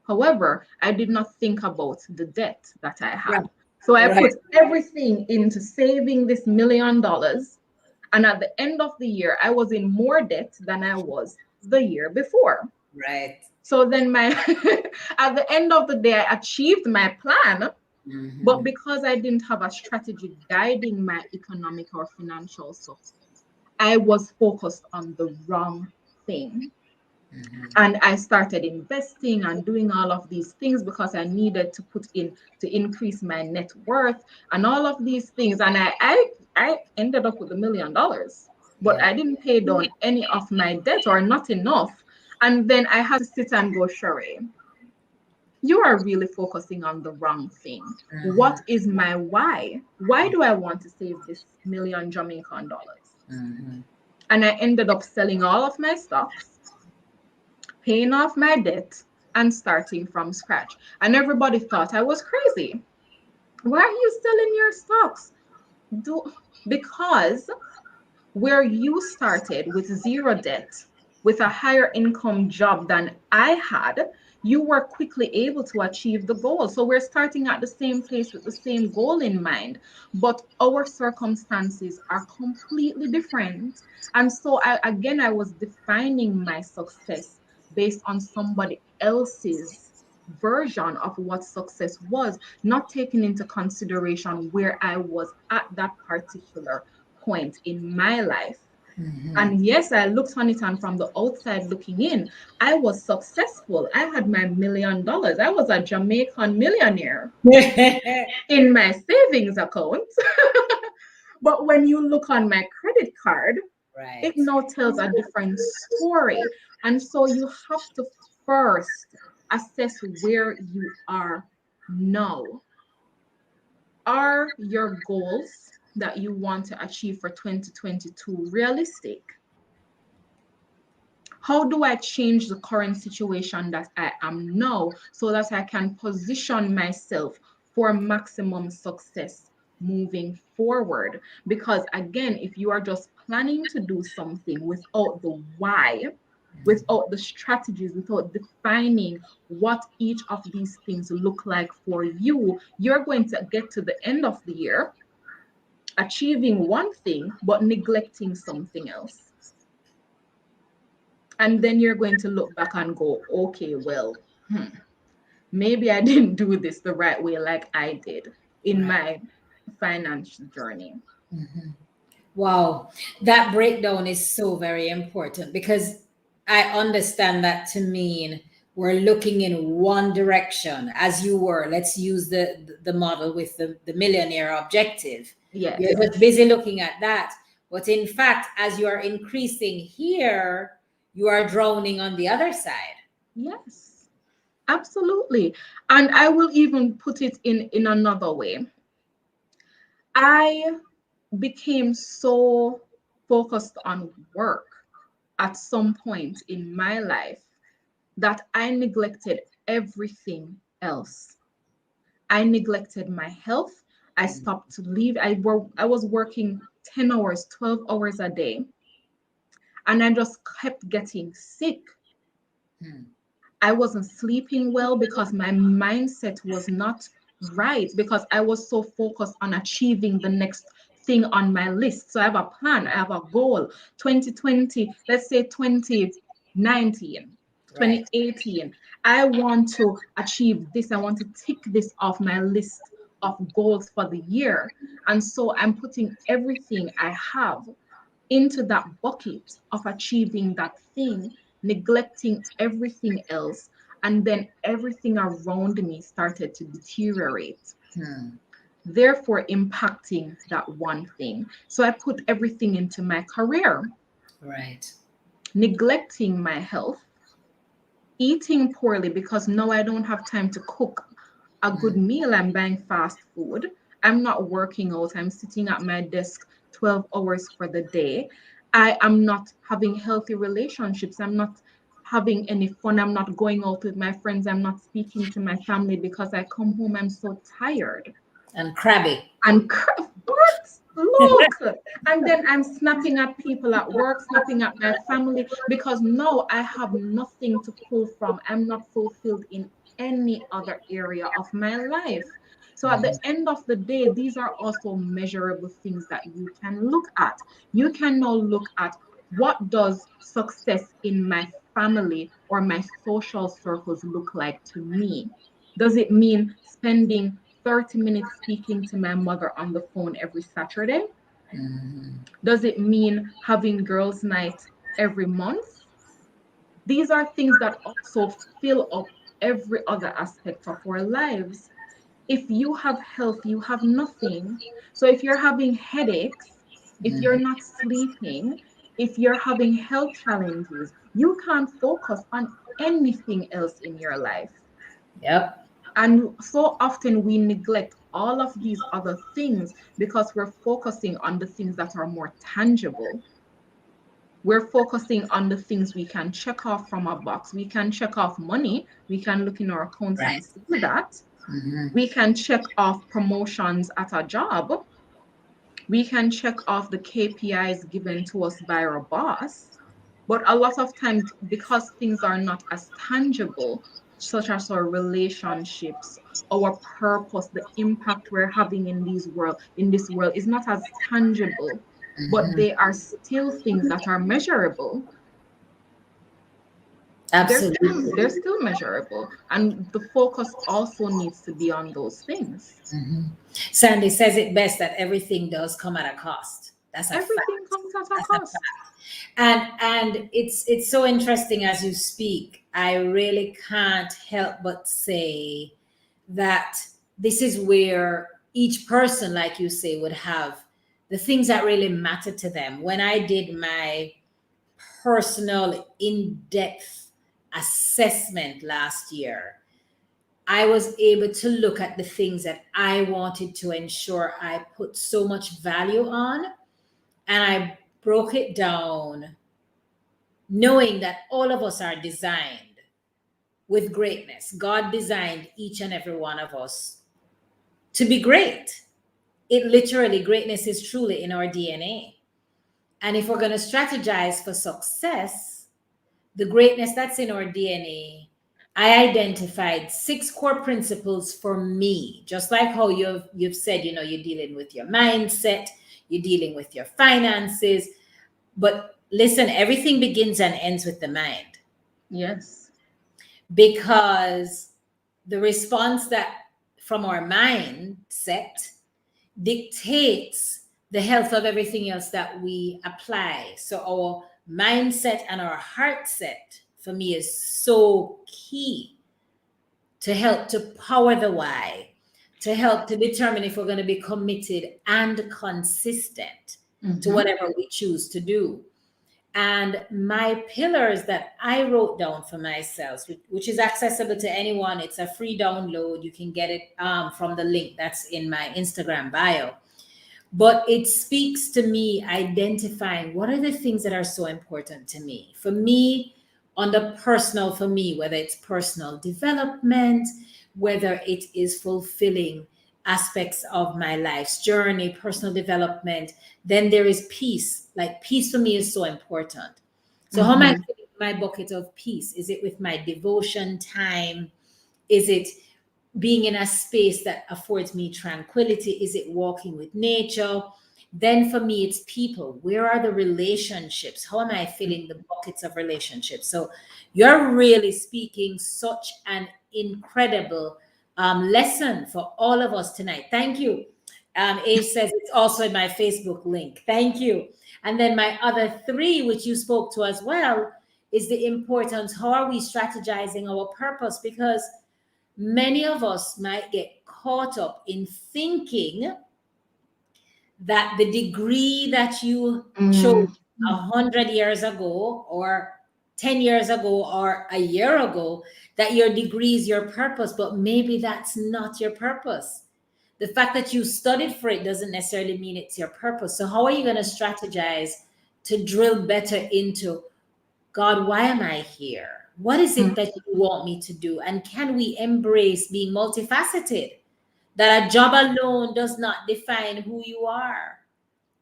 However, I did not think about the debt that I Right. had. So I Right. put everything into saving this $1 million. And at the end of the year, I was in more debt than I was the year before. Right. So then my at the end of the day, I achieved my plan, but Mhm. because I didn't have a strategy guiding my economic or financial success, I was focused on the wrong thing. Mhm. And I started investing and doing all of these things because I needed to put in to increase my net worth and all of these things. And I ended up with $1 million, but Yeah. I didn't pay down any of my debt or not enough. And then I had to sit and go, Sheree, you are really focusing on the wrong thing. What Mhm. is my why? Why do I want to save this million Jamaican dollars? Mhm. And I ended up selling all of my stocks, paying off my debt, and starting from scratch. And everybody thought I was crazy. Why are you selling your stocks? Do because where you started with zero debt, with a higher income job than I had, you were quickly able to achieve the goal. So we're starting at the same place with the same goal in mind, but our circumstances are completely different. And so I was defining my success based on somebody else's version of what success was, not taking into consideration where I was at that particular point in my life. Mhm. And yes, I looked on it, and from the outside looking in, I was successful. I had my $1 million. I was a Jamaican millionaire in my savings account. But when you look on my credit card, it Right. now tells a different story. And so you have to first assess where you are now. Are your goals that you want to achieve for 2022 realistic? How do I change the current situation that I am now so that I can position myself for maximum success moving forward? Because again, if you are just planning to do something without the why, without the strategies, without defining what each of these things look like for you, you're going to get to the end of the year achieving one thing but neglecting something else. And then you're going to look back and go, okay, well, maybe I didn't do this the right way like I did in Right. my financial journey. Mhm. Wow, that breakdown is so very important because I understand that to mean we're looking in one direction as you were. Let's use the model with the millionaire objective. You're Yes. just busy looking at that. But in fact, as you are increasing here, you are drowning on the other side. Yes, absolutely. And I will even put it in another way. I became so focused on work at some point in my life that I neglected everything else. I neglected my health. I stopped to leave. I was working 10 hours, 12 hours a day, and I just kept getting sick. Hmm. I wasn't sleeping well because my mindset was not right because I was so focused on achieving the next thing on my list. So I have a plan, I have a goal. 2020, let's say 2019, Right. 2018. I want to achieve this. I want to tick this off my list of goals for the year. And so I'm putting everything I have into that bucket of achieving that thing, neglecting everything else. And then everything around me started to deteriorate, Hmm. therefore impacting that one thing. So I put everything into my career, Right. neglecting my health, eating poorly because now I don't have time to cook a good Hmm. meal. I'm buying fast food. I'm not working out. I'm sitting at my desk 12 hours for the day. I am not having healthy relationships. I'm not having any fun. I'm not going out with my friends. I'm not speaking to my family because I come home, I'm so tired. And crabby. And what? Look. And then I'm snapping at people at work, snapping at my family because no, I have nothing to pull from. I'm not fulfilled in any other area of my life. So at the Mhm. end of the day, these are also measurable things that you can look at. You can now look at what does success in my family or my social circles look like to me? Does it mean spending 30 minutes speaking to my mother on the phone every Saturday? Mhm. Does it mean having girls' night every month? These are things that also fill up every other aspect of our lives. If you have health, you have nothing. So if you're having headaches, if you're Mhm. not sleeping, if you're having health challenges, you can't focus on anything else in your life. Yep. And so often we neglect all of these other things because we're focusing on the things that are more tangible. We're focusing on the things we can check off from a box. We can check off money. We can look in our accounts Right. and see that. Mhm. We can check off promotions at a job. We can check off the KPIs given to us by our boss. But a lot of times, because things are not as tangible, such as our relationships, our purpose, the impact we're having in this world is not as tangible, but Mhm. they are still things that are measurable. Absolutely. They're still measurable. And the focus also needs to be on those things. Mhm. Sandy says it best that everything does come at a cost. That's a Everything fact. comes at a That's a cost. fact. And it's so interesting as you speak. I really can't help but say that this is where each person, like you say, would have the things that really matter to them. When I did my personal in-depth assessment last year, I was able to look at the things that I wanted to ensure I put so much value on, and I broke it down knowing that all of us are designed with greatness. God designed each and every one of us to be great. It literally, greatness is truly in our DNA. And if we're going to strategize for success, the greatness that's in our DNA, I identified 6 core principles for me. Just like how you've said, you're dealing with your mindset, you're dealing with your finances. But listen, everything begins and ends with the mind, Yes. because the response that from our mindset dictates the health of everything else that we apply. So our mindset and our heart set for me is so key to help to power the why, to help to determine if we're going to be committed and consistent to Mm-hmm. whatever we choose to do. And my pillars that I wrote down for myself, which is accessible to anyone, it's a free download. You can get it from the link that's in my Instagram bio. But it speaks to me identifying what are the things that are so important to me. For me, on the personal, for me, whether it's personal development, whether it is fulfilling aspects of my life's journey, personal development, then there is peace. Like, peace for me is so important. So, how am I Mm-hmm. filling my bucket of peace? Is it with my devotion time? Is it being in a space that affords me tranquility? Is it walking with nature? Then for me, it's people. Where are the relationships? How am I filling the buckets of relationships? So you're really speaking such an incredible lesson for all of us tonight. Thank you. Age says it's also in my Facebook link. Thank you. And then my other three, which you spoke to as well, is the importance. How are we strategizing our purpose? Because many of us might get caught up in thinking that the degree that you chose Mm, 100 years ago or 10 years ago or a year ago, that your degree is your purpose, but maybe that's not your purpose. The fact that you studied for it doesn't necessarily mean it's your purpose. So how are you going to strategize to drill better into, God, why am I here? What is it mm, that you want me to do? And can we embrace being multifaceted? That a job alone does not define who you are.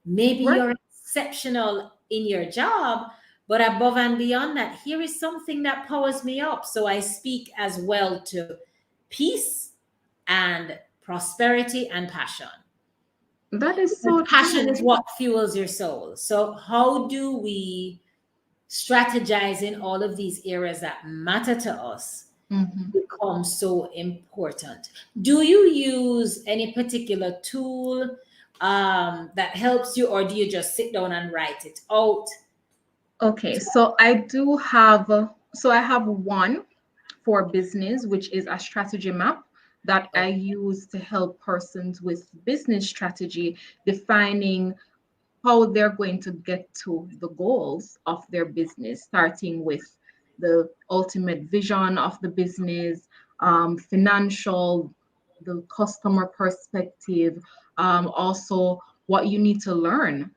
Maybe right. you're exceptional in your job, but above and beyond that, here is something that powers me up. So I speak as well to peace and prosperity and passion. That is Because so passion true. is what fuels your soul. So, how do we strategize in all of these areas that matter to us Mhm. becomes so important? Do you use any particular tool that helps you, or do you just sit down and write it out? Okay, so I have one for business, which is a strategy map that I Okay. use to help persons with business strategy, defining how they're going to get to the goals of their business, starting with the ultimate vision of the business, financial, the customer perspective, also what you need to learn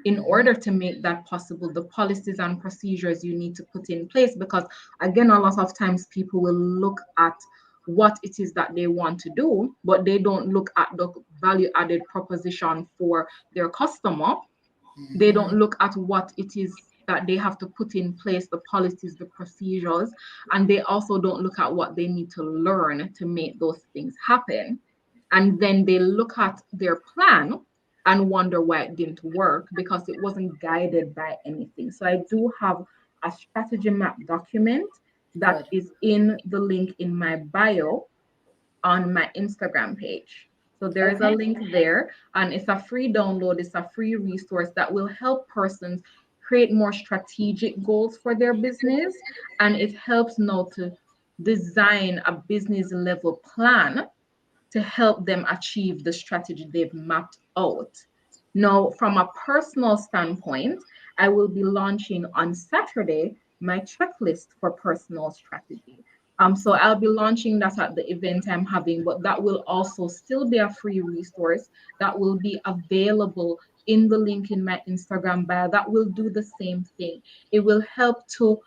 in Mhm. order to make that possible, the policies and procedures you need to put in place. Because, again, a lot of times people will look at what it is that they want to do, but they don't look at the value added proposition for their customer. They don't Mhm. look at what it is that they have to put in place, the policies, the procedures, and they also don't look at what they need to learn to make those things happen. And then they look at their plan and wonder why it didn't work because it wasn't guided by anything. So I do have a strategy map document that Good. is in the link in my bio on my Instagram page. So there is a Okay. link there, and it's a free download, it's a free resource that will help persons create more strategic goals for their business. And it helps now to design a business level plan to help them achieve the strategy they've mapped out. Now, from a personal standpoint, I will be launching on Saturday my checklist for personal strategy. So I'll be launching that at the event I'm having, but that will also still be a free resource that will be available in the link in my Instagram bio that will do the same thing. It will help to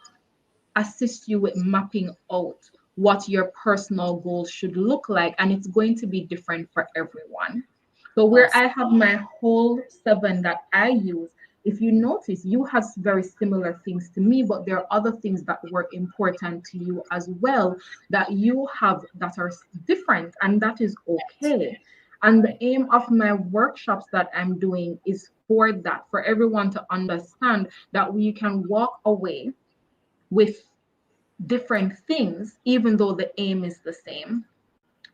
assist you with mapping out what your personal goals should look like, and it's going to be different for everyone. So where Awesome. I have my whole 7 that I use, if you notice, you have very similar things to me, but there are other things that were important to you as well that you have that are different, and that is okay. And the aim of my workshops that I'm doing is for that, for everyone to understand that we can walk away with different things, even though the aim is the same.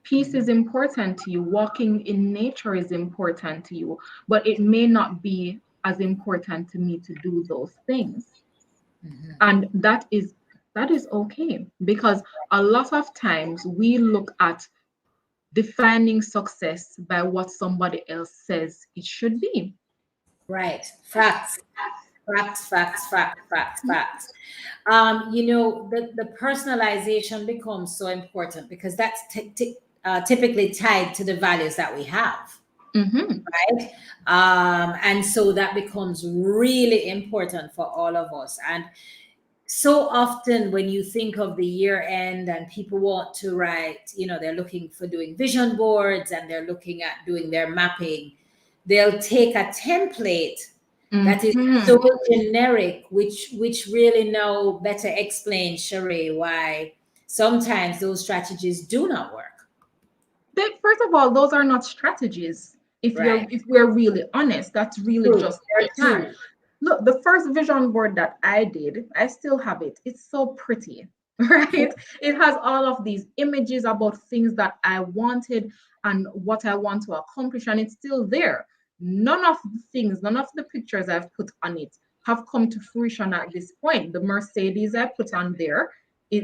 Peace is Mhm. important to you, walking in nature is important to you, but it may not be as important to me to do those things. Mhm. And that is okay, because a lot of times we look at defining success by what somebody else says it should be. Right. Facts. Facts. Facts. Facts. Facts. Facts. The personalization becomes so important because that's typically tied to the values that we have, Mhm. right? And so that becomes really important for all of us. And so often when you think of the year end and people want to write, they're looking for doing vision boards and they're looking at doing their mapping, they'll take a template that is so Mhm. generic, which really now better explains, Sheree, why sometimes those strategies do not work. First of all, those are not strategies. Right. If we're really honest, that's really True. just the There are plan. two. Look, the first vision board that I did, I still have it. It's so pretty, right? It has all of these images about things that I wanted and what I want to accomplish, and it's still there. None of the things, none of the pictures I've put on it have come to fruition at this point. The Mercedes I put on there,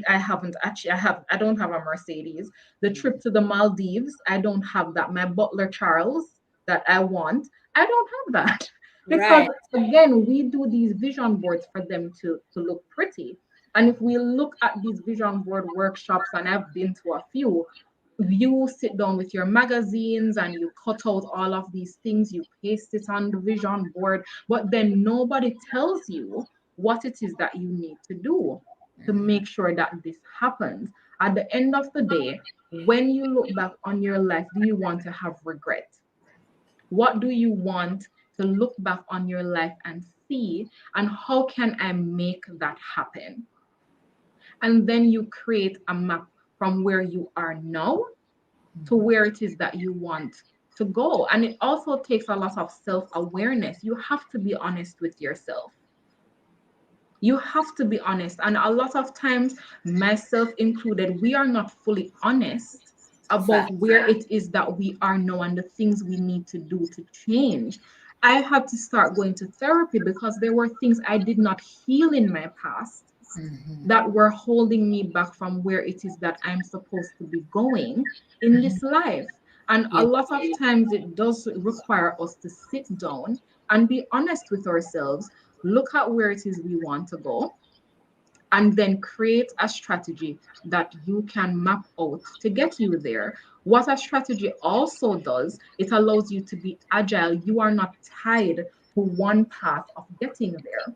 I haven't actually, I don't have a Mercedes. The trip to the Maldives, I don't have that. My Butler Charles that I want, I don't have that. Because Right. again, we do these vision boards for them to look pretty. And if we look at these vision board workshops, and I've been to a few, you sit down with your magazines and you cut out all of these things, you paste it on the vision board, but then nobody tells you what it is that you need to do to make sure that this happens. At the end of the day, when you look back on your life, do you want to have regret? What do you want to look back on your life and see? And how can I make that happen? And then you create a map from where you are now to where it is that you want to go. And it also takes a lot of self awareness. You have to be honest with yourself. You have to be honest. And a lot of times, myself included, we are not fully honest about Fact. where it is that we are now and the things we need to do to change. I had to start going to therapy because there were things I did not heal in my past that were holding me back from where it is that I'm supposed to be going in this life. And a You lot of times it does require us to sit down and be honest with ourselves, look at where it is we want to go, and then create a strategy that you can map out to get you there. What a strategy also does, it allows you to be agile. You are not tied to one path of getting there,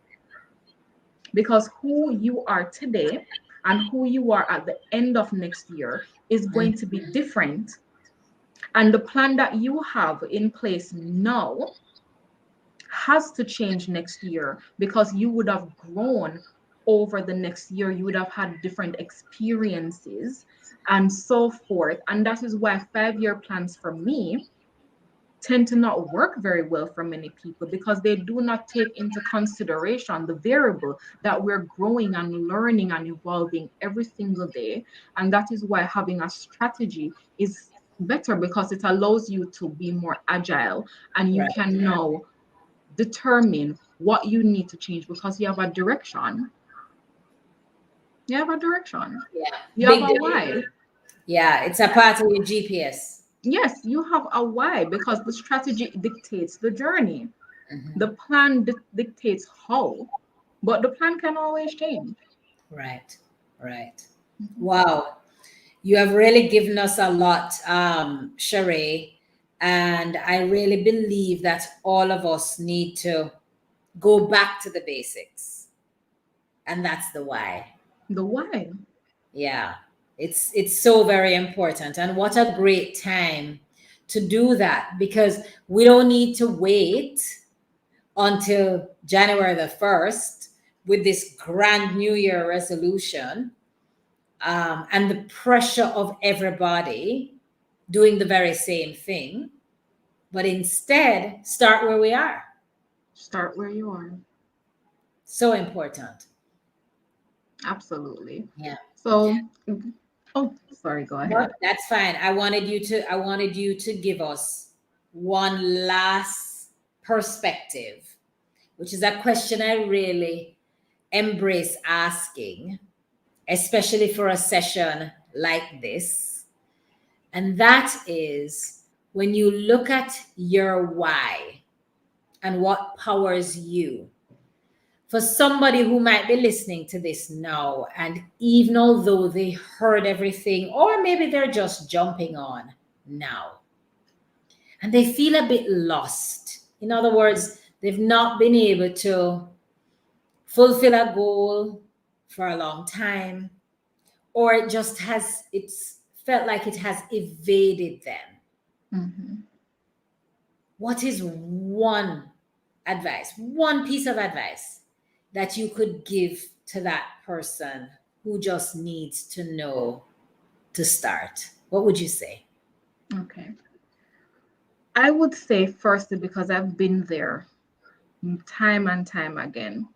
because who you are today and who you are at the end of next year is going to be different. And the plan that you have in place now has to change next year because you would have grown over the next year. You would have had different experiences and so forth. And that is why 5 year plans for me tend to not work very well for many people, because they do not take into consideration the variable that we're growing and learning and evolving every single day. And that is why having a strategy is better, because it allows you to be more agile and you right. can now determine what you need to change because you have a direction. You have a direction. Yeah. You have Big a difference. why. Yeah. It's a part of your GPS. Yes, you have a why because the strategy dictates the journey. The plan dictates how, but the plan can always change. Right. Right. Wow. You have really given us a lot, Sheree. And I really believe that all of us need to go back to the basics. And that's the why. The why. Yeah. It's so very important. And what a great time to do that, because we don't need to wait until January the 1st with this grand New Year resolution, and the pressure of everybody doing the very same thing, but instead start where we are. Start where you are. So important. Absolutely. Yeah. So, oh, sorry, go No, ahead. that's fine. I wanted you to give us one last perspective, which is a question I really embrace asking, especially for a session like this. And that is, when you look at your why and what powers you, for somebody who might be listening to this now, and even although they heard everything, or maybe they're just jumping on now, and they feel a bit lost. In other words, they've not been able to fulfill a goal for a long time, or it's felt like it has evaded them. Mhm. What is one piece of advice that you could give to that person who just needs to know, to start? What would you say? Okay. I would say firstly, because I've been there time and time again,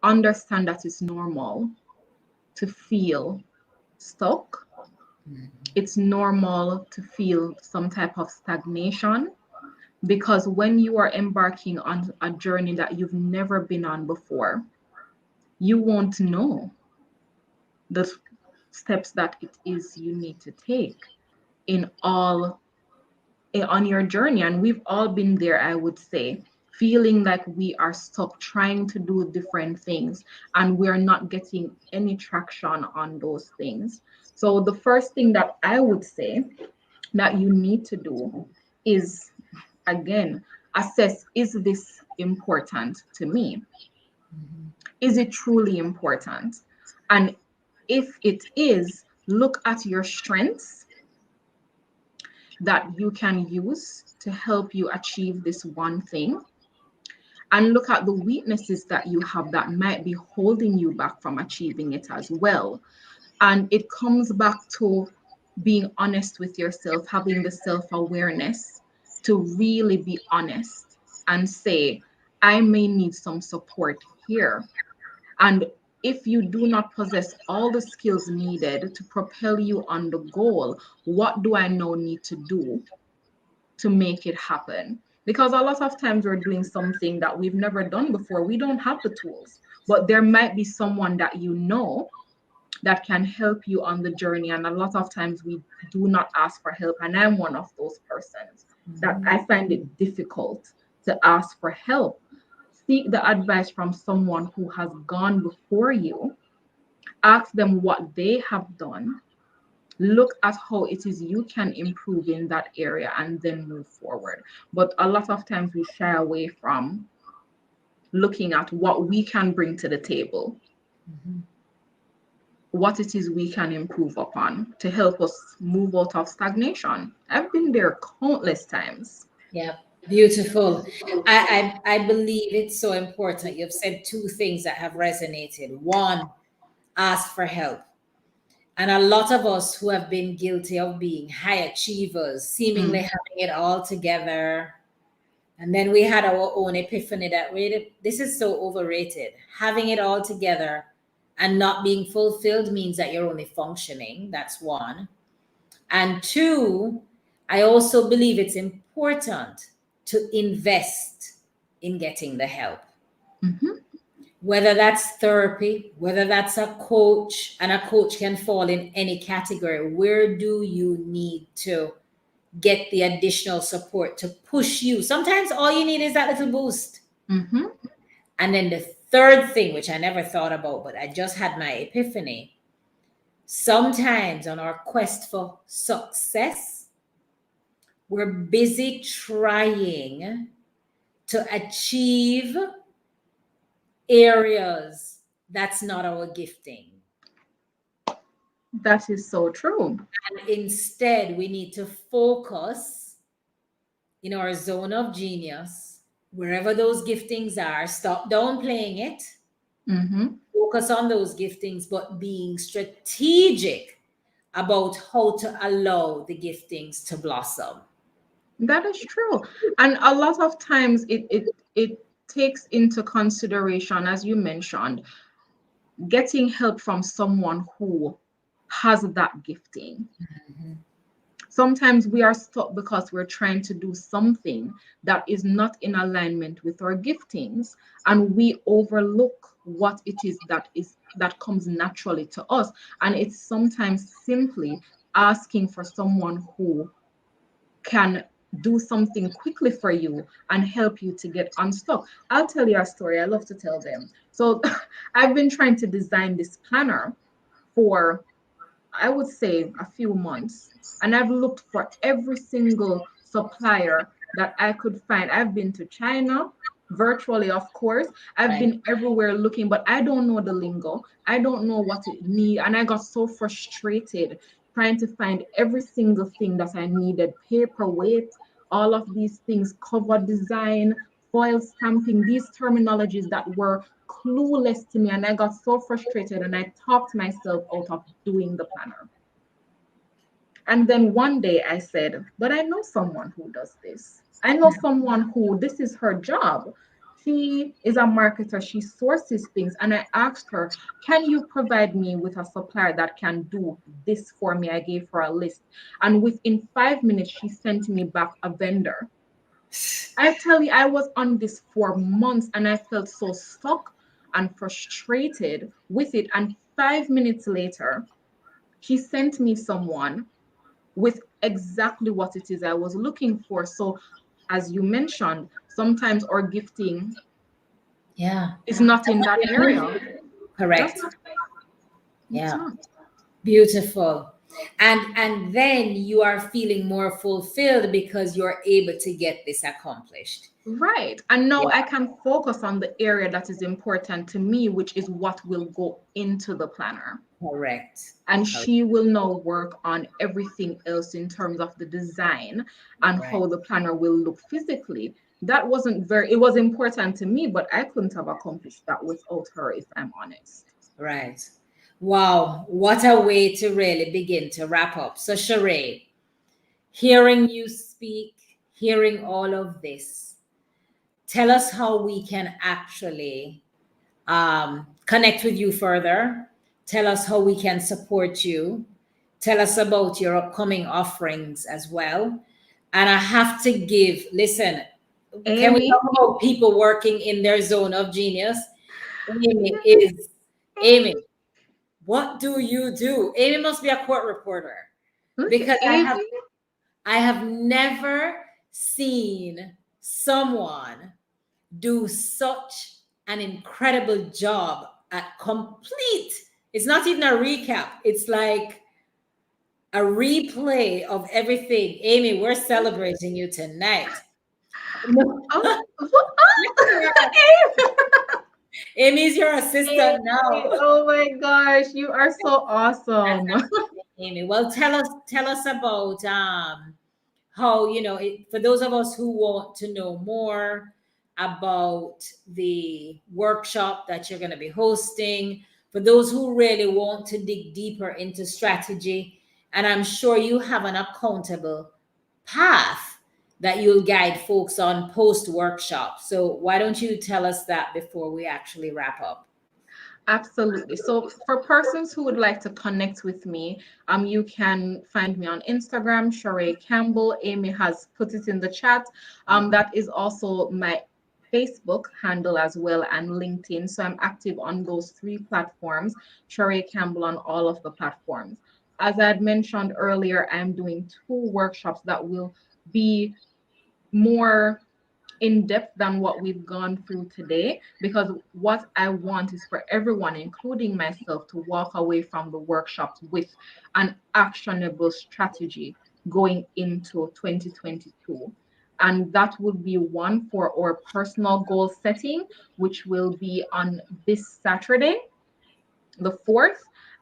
understand that it's normal to feel stuck. It's normal to feel some type of stagnation, because when you are embarking on a journey that you've never been on before, you won't know the steps that it is you need to take in all on your journey. And we've all been there, I would say, feeling like we are stuck trying to do different things and we're not getting any traction on those things. So the first thing that I would say that you need to do is, again, assess, is this important to me? Is it truly important? And if it is, look at your strengths that you can use to help you achieve this one thing, and look at the weaknesses that you have that might be holding you back from achieving it as well. And it comes back to being honest with yourself, having the self awareness to really be honest and say, I may need some support here. And if you do not possess all the skills needed to propel you on the goal, what do I now need to do to make it happen? Because a lot of times we're doing something that we've never done before. We don't have the tools, but there might be someone that you know that can help you on the journey. And a lot of times we do not ask for help. And I'm one of those persons that I find it difficult to ask for help. Seek the advice from someone who has gone before you. Ask them what they have done. Look at how it is you can improve in that area and then move forward. But a lot of times we shy away from looking at what we can bring to the table, what it is we can improve upon to help us move out of stagnation. I've been there countless times. Yeah, beautiful. I believe it's so important. You've said two things that have resonated. One, ask for help. And a lot of us who have been guilty of being high achievers, seemingly Mm, having it all together, and then we had our own epiphany that this is so overrated. Having it all together and not being fulfilled means that you're only functioning. That's one. And two, I also believe it's important to invest in getting the help, mhm. whether that's therapy, whether that's a coach, and a coach can fall in any category. Where do you need to get the additional support to push you? Sometimes all you need is that little boost. Mhm. And then the third thing, which I never thought about, but I just had my epiphany. Sometimes on our quest for success, we're busy trying to achieve areas that's not our gifting. That is so true. And instead, we need to focus in our zone of genius, wherever those giftings are. Stop downplaying it, Mhm. focus on those giftings, but being strategic about how to allow the giftings to blossom. That is true. And a lot of times it takes into consideration, as you mentioned, getting help from someone who has that gifting. Sometimes we are stuck because we're trying to do something that is not in alignment with our giftings, and we overlook what it is that comes naturally to us. And it's sometimes simply asking for someone who can do something quickly for you and help you to get unstuck. I'll tell you a story. I love to tell them. So I've been trying to design this planner for, I would say, a few months. And I've looked for every single supplier that I could find. I've been to China, virtually, of course. I've Right. been everywhere looking, but I don't know the lingo. I don't know what it need. And I got so frustrated trying to find every single thing that I needed, paperweight, all of these things, cover design, foil stamping, these terminologies that were clueless to me. And I got so frustrated and I talked myself out of doing the planner. And then one day I said, but I know someone who does this. I know someone who this is her job. She is a marketer, she sources things. And I asked her, can you provide me with a supplier that can do this for me? I gave her a list. And within 5 minutes, she sent me back a vendor. I tell you, I was on this for months and I felt so stuck and frustrated with it. And 5 minutes later, she sent me someone with exactly what it is I was looking for. So, as you mentioned, sometimes our gifting Yeah. is not in that area. Just Correct. not, it's Yeah. not. Beautiful. And then you are feeling more fulfilled because you're able to get this accomplished. Right. And now Yeah. I can focus on the area that is important to me, which is what will go into the planner. Correct. And Correct. she will now work on everything else in terms of the design and Right. how the planner will look physically. That wasn't very, it was important to me, but I couldn't have accomplished that without her, if I'm honest. Right. Wow. What a way to really begin to wrap up. So, Sheree, hearing you speak, hearing all of this, tell us how we can actually connect with you further. Tell us how we can support you. Tell us about your upcoming offerings as well. And I have to give, listen, can we Amy, talk about people working in their zone of genius? Amy is, Amy, what do you do? Amy must be a court reporter look at because Amy. I have never seen someone do such an incredible job at complete. It's not even a recap. It's like a replay of everything. Amy, we're celebrating you tonight. No, Oh, what? Amy's your Amy, assistant now. oh my gosh, you are so awesome. Amy, well, tell us about how for those of us who want to know more about the workshop that you're going to be hosting, for those who really want to dig deeper into strategy, and I'm sure you have an accountable path that you'll guide folks on post workshop. So why don't you tell us that before we actually wrap up? Absolutely. So for persons who would like to connect with me, you can find me on Instagram, Sheree Campbell. Amy has put it in the chat. That is also my Facebook handle as well and LinkedIn. So I'm active on those three platforms, Sheree Campbell on all of the platforms. As I had mentioned earlier, I'm doing two workshops that will be more in depth than what we've gone through today, because what I want is for everyone, including myself, to walk away from the workshops with an actionable strategy going into 2022. And that would be one for our personal goal setting, which will be on this Saturday, the 4th.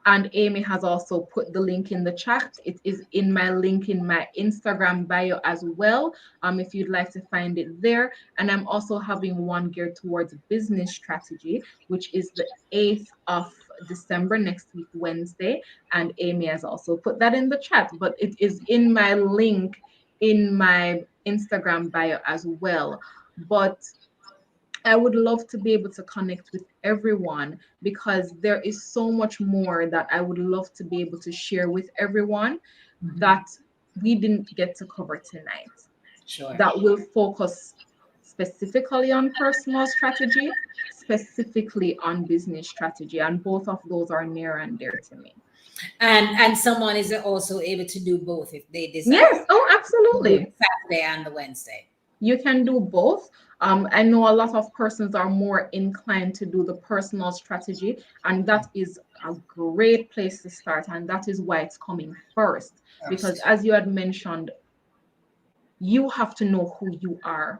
And Amy has also put the link in the chat. It is in my link in my Instagram bio as well, if you'd like to find it there. And I'm also having one geared towards business strategy, which is the 8th of December, next week, Wednesday. And Amy has also put that in the chat, but it is in my link in my Instagram bio as well. But I would love to be able to connect with everyone because there is so much more that I would love to be able to share with everyone Mhm. that we didn't get to cover tonight. Sure. That will focus specifically on personal strategy, specifically on business strategy. And both of those are near and dear to me. And someone is also able to do both if they desire. Yes, oh, The absolutely. Saturday and the Wednesday. You can do both. I know a lot of persons are more inclined to do the personal strategy, and that is a great place to start. And that is why it's coming first. Because First. as you had mentioned, you have to know who you are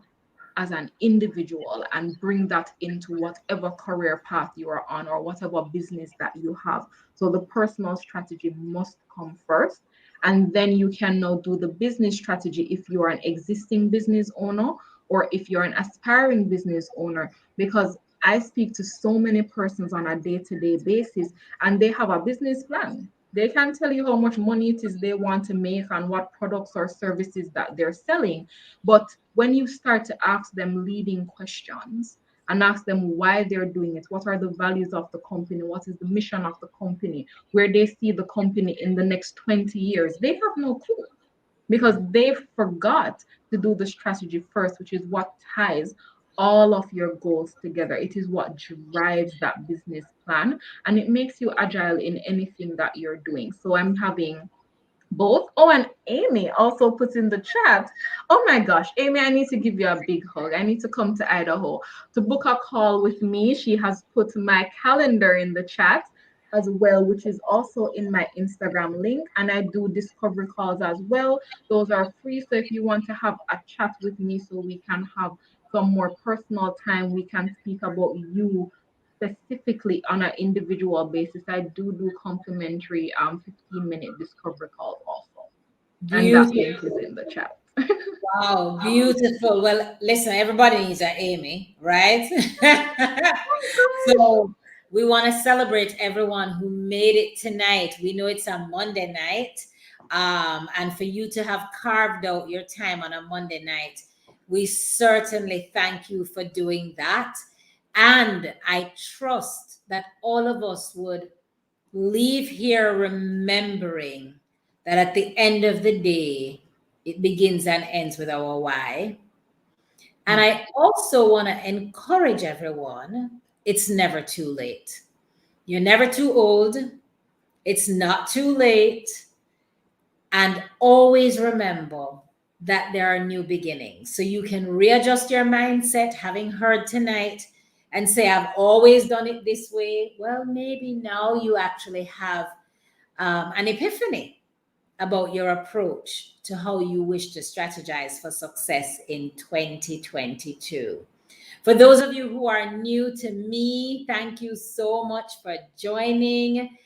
as an individual and bring that into whatever career path you are on or whatever business that you have. So the personal strategy must come first. And then you can now do the business strategy if you are an existing business owner or if you're an aspiring business owner. Because I speak to so many persons on a day to day basis and they have a business plan. They can tell you how much money it is they want to make and what products or services that they're selling. But when you start to ask them leading questions and ask them why they're doing it, what are the values of the company, what is the mission of the company, where they see the company in the next 20 years, they have no clue because they forgot to do the strategy first, which is what ties all of your goals together. It is what drives that business plan and it makes you agile in anything that you're doing. So I'm having both. Oh, and Amy also put in the chat. Oh my gosh, Amy, I need to give you a big hug. I need to come to Idaho to book a call with me. She has put my calendar in the chat as well, which is also in my Instagram link. And I do discovery calls as well. Those are free. So if you want to have a chat with me so we can have some more personal time, we can speak about you specifically on an individual basis. I do complimentary 15-minute discovery calls also. And that Beautiful. link is in the chat. Wow, beautiful. Well, listen, everybody needs an Amy, right? So we want to celebrate everyone who made it tonight. We know it's a Monday night. And for you to have carved out your time on a Monday night, we certainly thank you for doing that. And I trust that all of us would leave here remembering that at the end of the day, it begins and ends with our why. And I also want to encourage everyone, it's never too late. You're never too old. It's not too late. And always remember that there are new beginnings. So you can readjust your mindset, having heard tonight, and say, I've always done it this way. Well, maybe now you actually have an epiphany about your approach to how you wish to strategize for success in 2022. For those of you who are new to me, thank you so much for joining.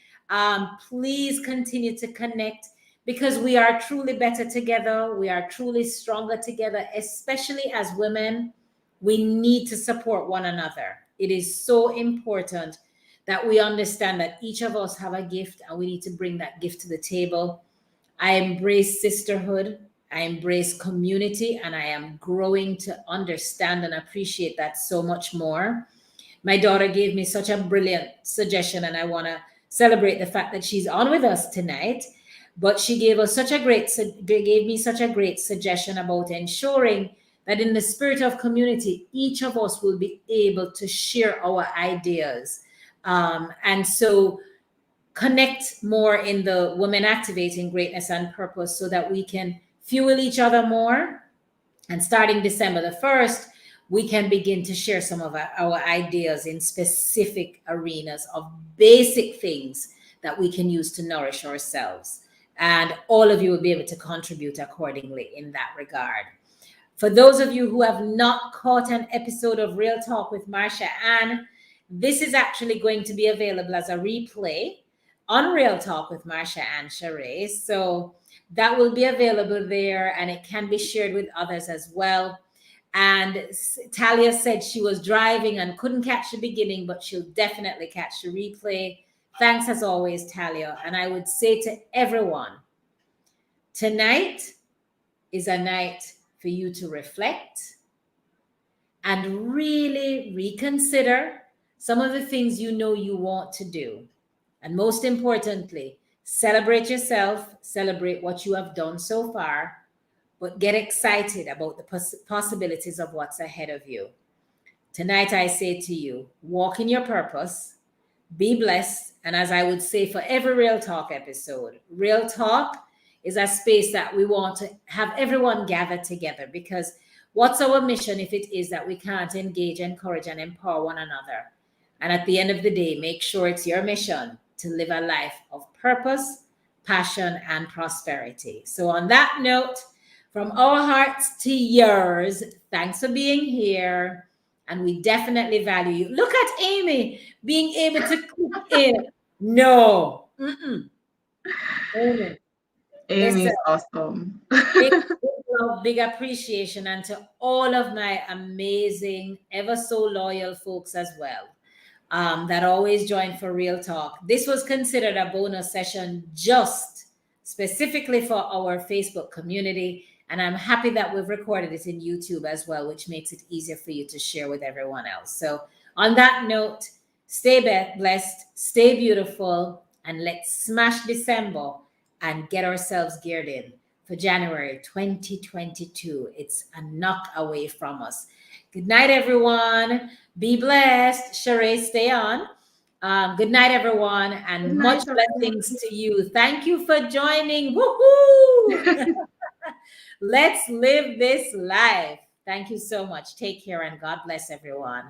Please continue to connect because we are truly better together. We are truly stronger together, especially as women. We need to support one another. It is so important that we understand that each of us have a gift and we need to bring that gift to the table. I embrace sisterhood. I embrace community, and I am growing to understand and appreciate that so much more. My daughter gave me such a brilliant suggestion, and I want to celebrate the fact that she's on with us tonight. But she gave us such a great, gave me such a great suggestion about ensuring that in the spirit of community, each of us will be able to share our ideas. And so connect more in the women activating greatness and purpose so that we can fuel each other more. And starting December the 1st, we can begin to share some of our ideas in specific arenas of basic things that we can use to nourish ourselves. And all of you will be able to contribute accordingly in that regard. For those of you who have not caught an episode of Real Talk with Marsha-Ann, this is actually going to be available as a replay on Real Talk with Marsha-Ann Sheree. So that will be available there and it can be shared with others as well. And Talia said she was driving and couldn't catch the beginning, but she'll definitely catch the replay. Thanks as always, Talia. And I would say to everyone, tonight is a night for you to reflect and really reconsider some of the things you know you want to do. And most importantly, celebrate yourself, celebrate what you have done so far, but get excited about the possibilities of what's ahead of you. Tonight, I say to you, walk in your purpose, be blessed. And as I would say for every Real Talk episode, Real Talk is a space that we want to have everyone gather together because what's our mission if it is that we can't engage, encourage, and empower one another? And at the end of the day, make sure it's your mission to live a life of purpose, passion, and prosperity. So on that note, from our hearts to yours, thanks for being here. And we definitely value you. Look at Amy being able to click in. No. Amy, Amy listen, is awesome. big love, big appreciation, and to all of my amazing, ever so loyal folks as well. that always join for Real Talk. This was considered a bonus session just specifically for our Facebook community. And I'm happy that we've recorded it in YouTube as well, which makes it easier for you to share with everyone else. So, on that note, stay blessed, stay beautiful, and let's smash December and get ourselves geared in for January 2022. It's a knock away from us. Good night, everyone. Be blessed. Sheree, stay on. Good night, everyone, Good and much night, everyone. blessings to you. Thank you for joining. Woohoo! Let's live this life. Thank you so much. Take care and God bless everyone.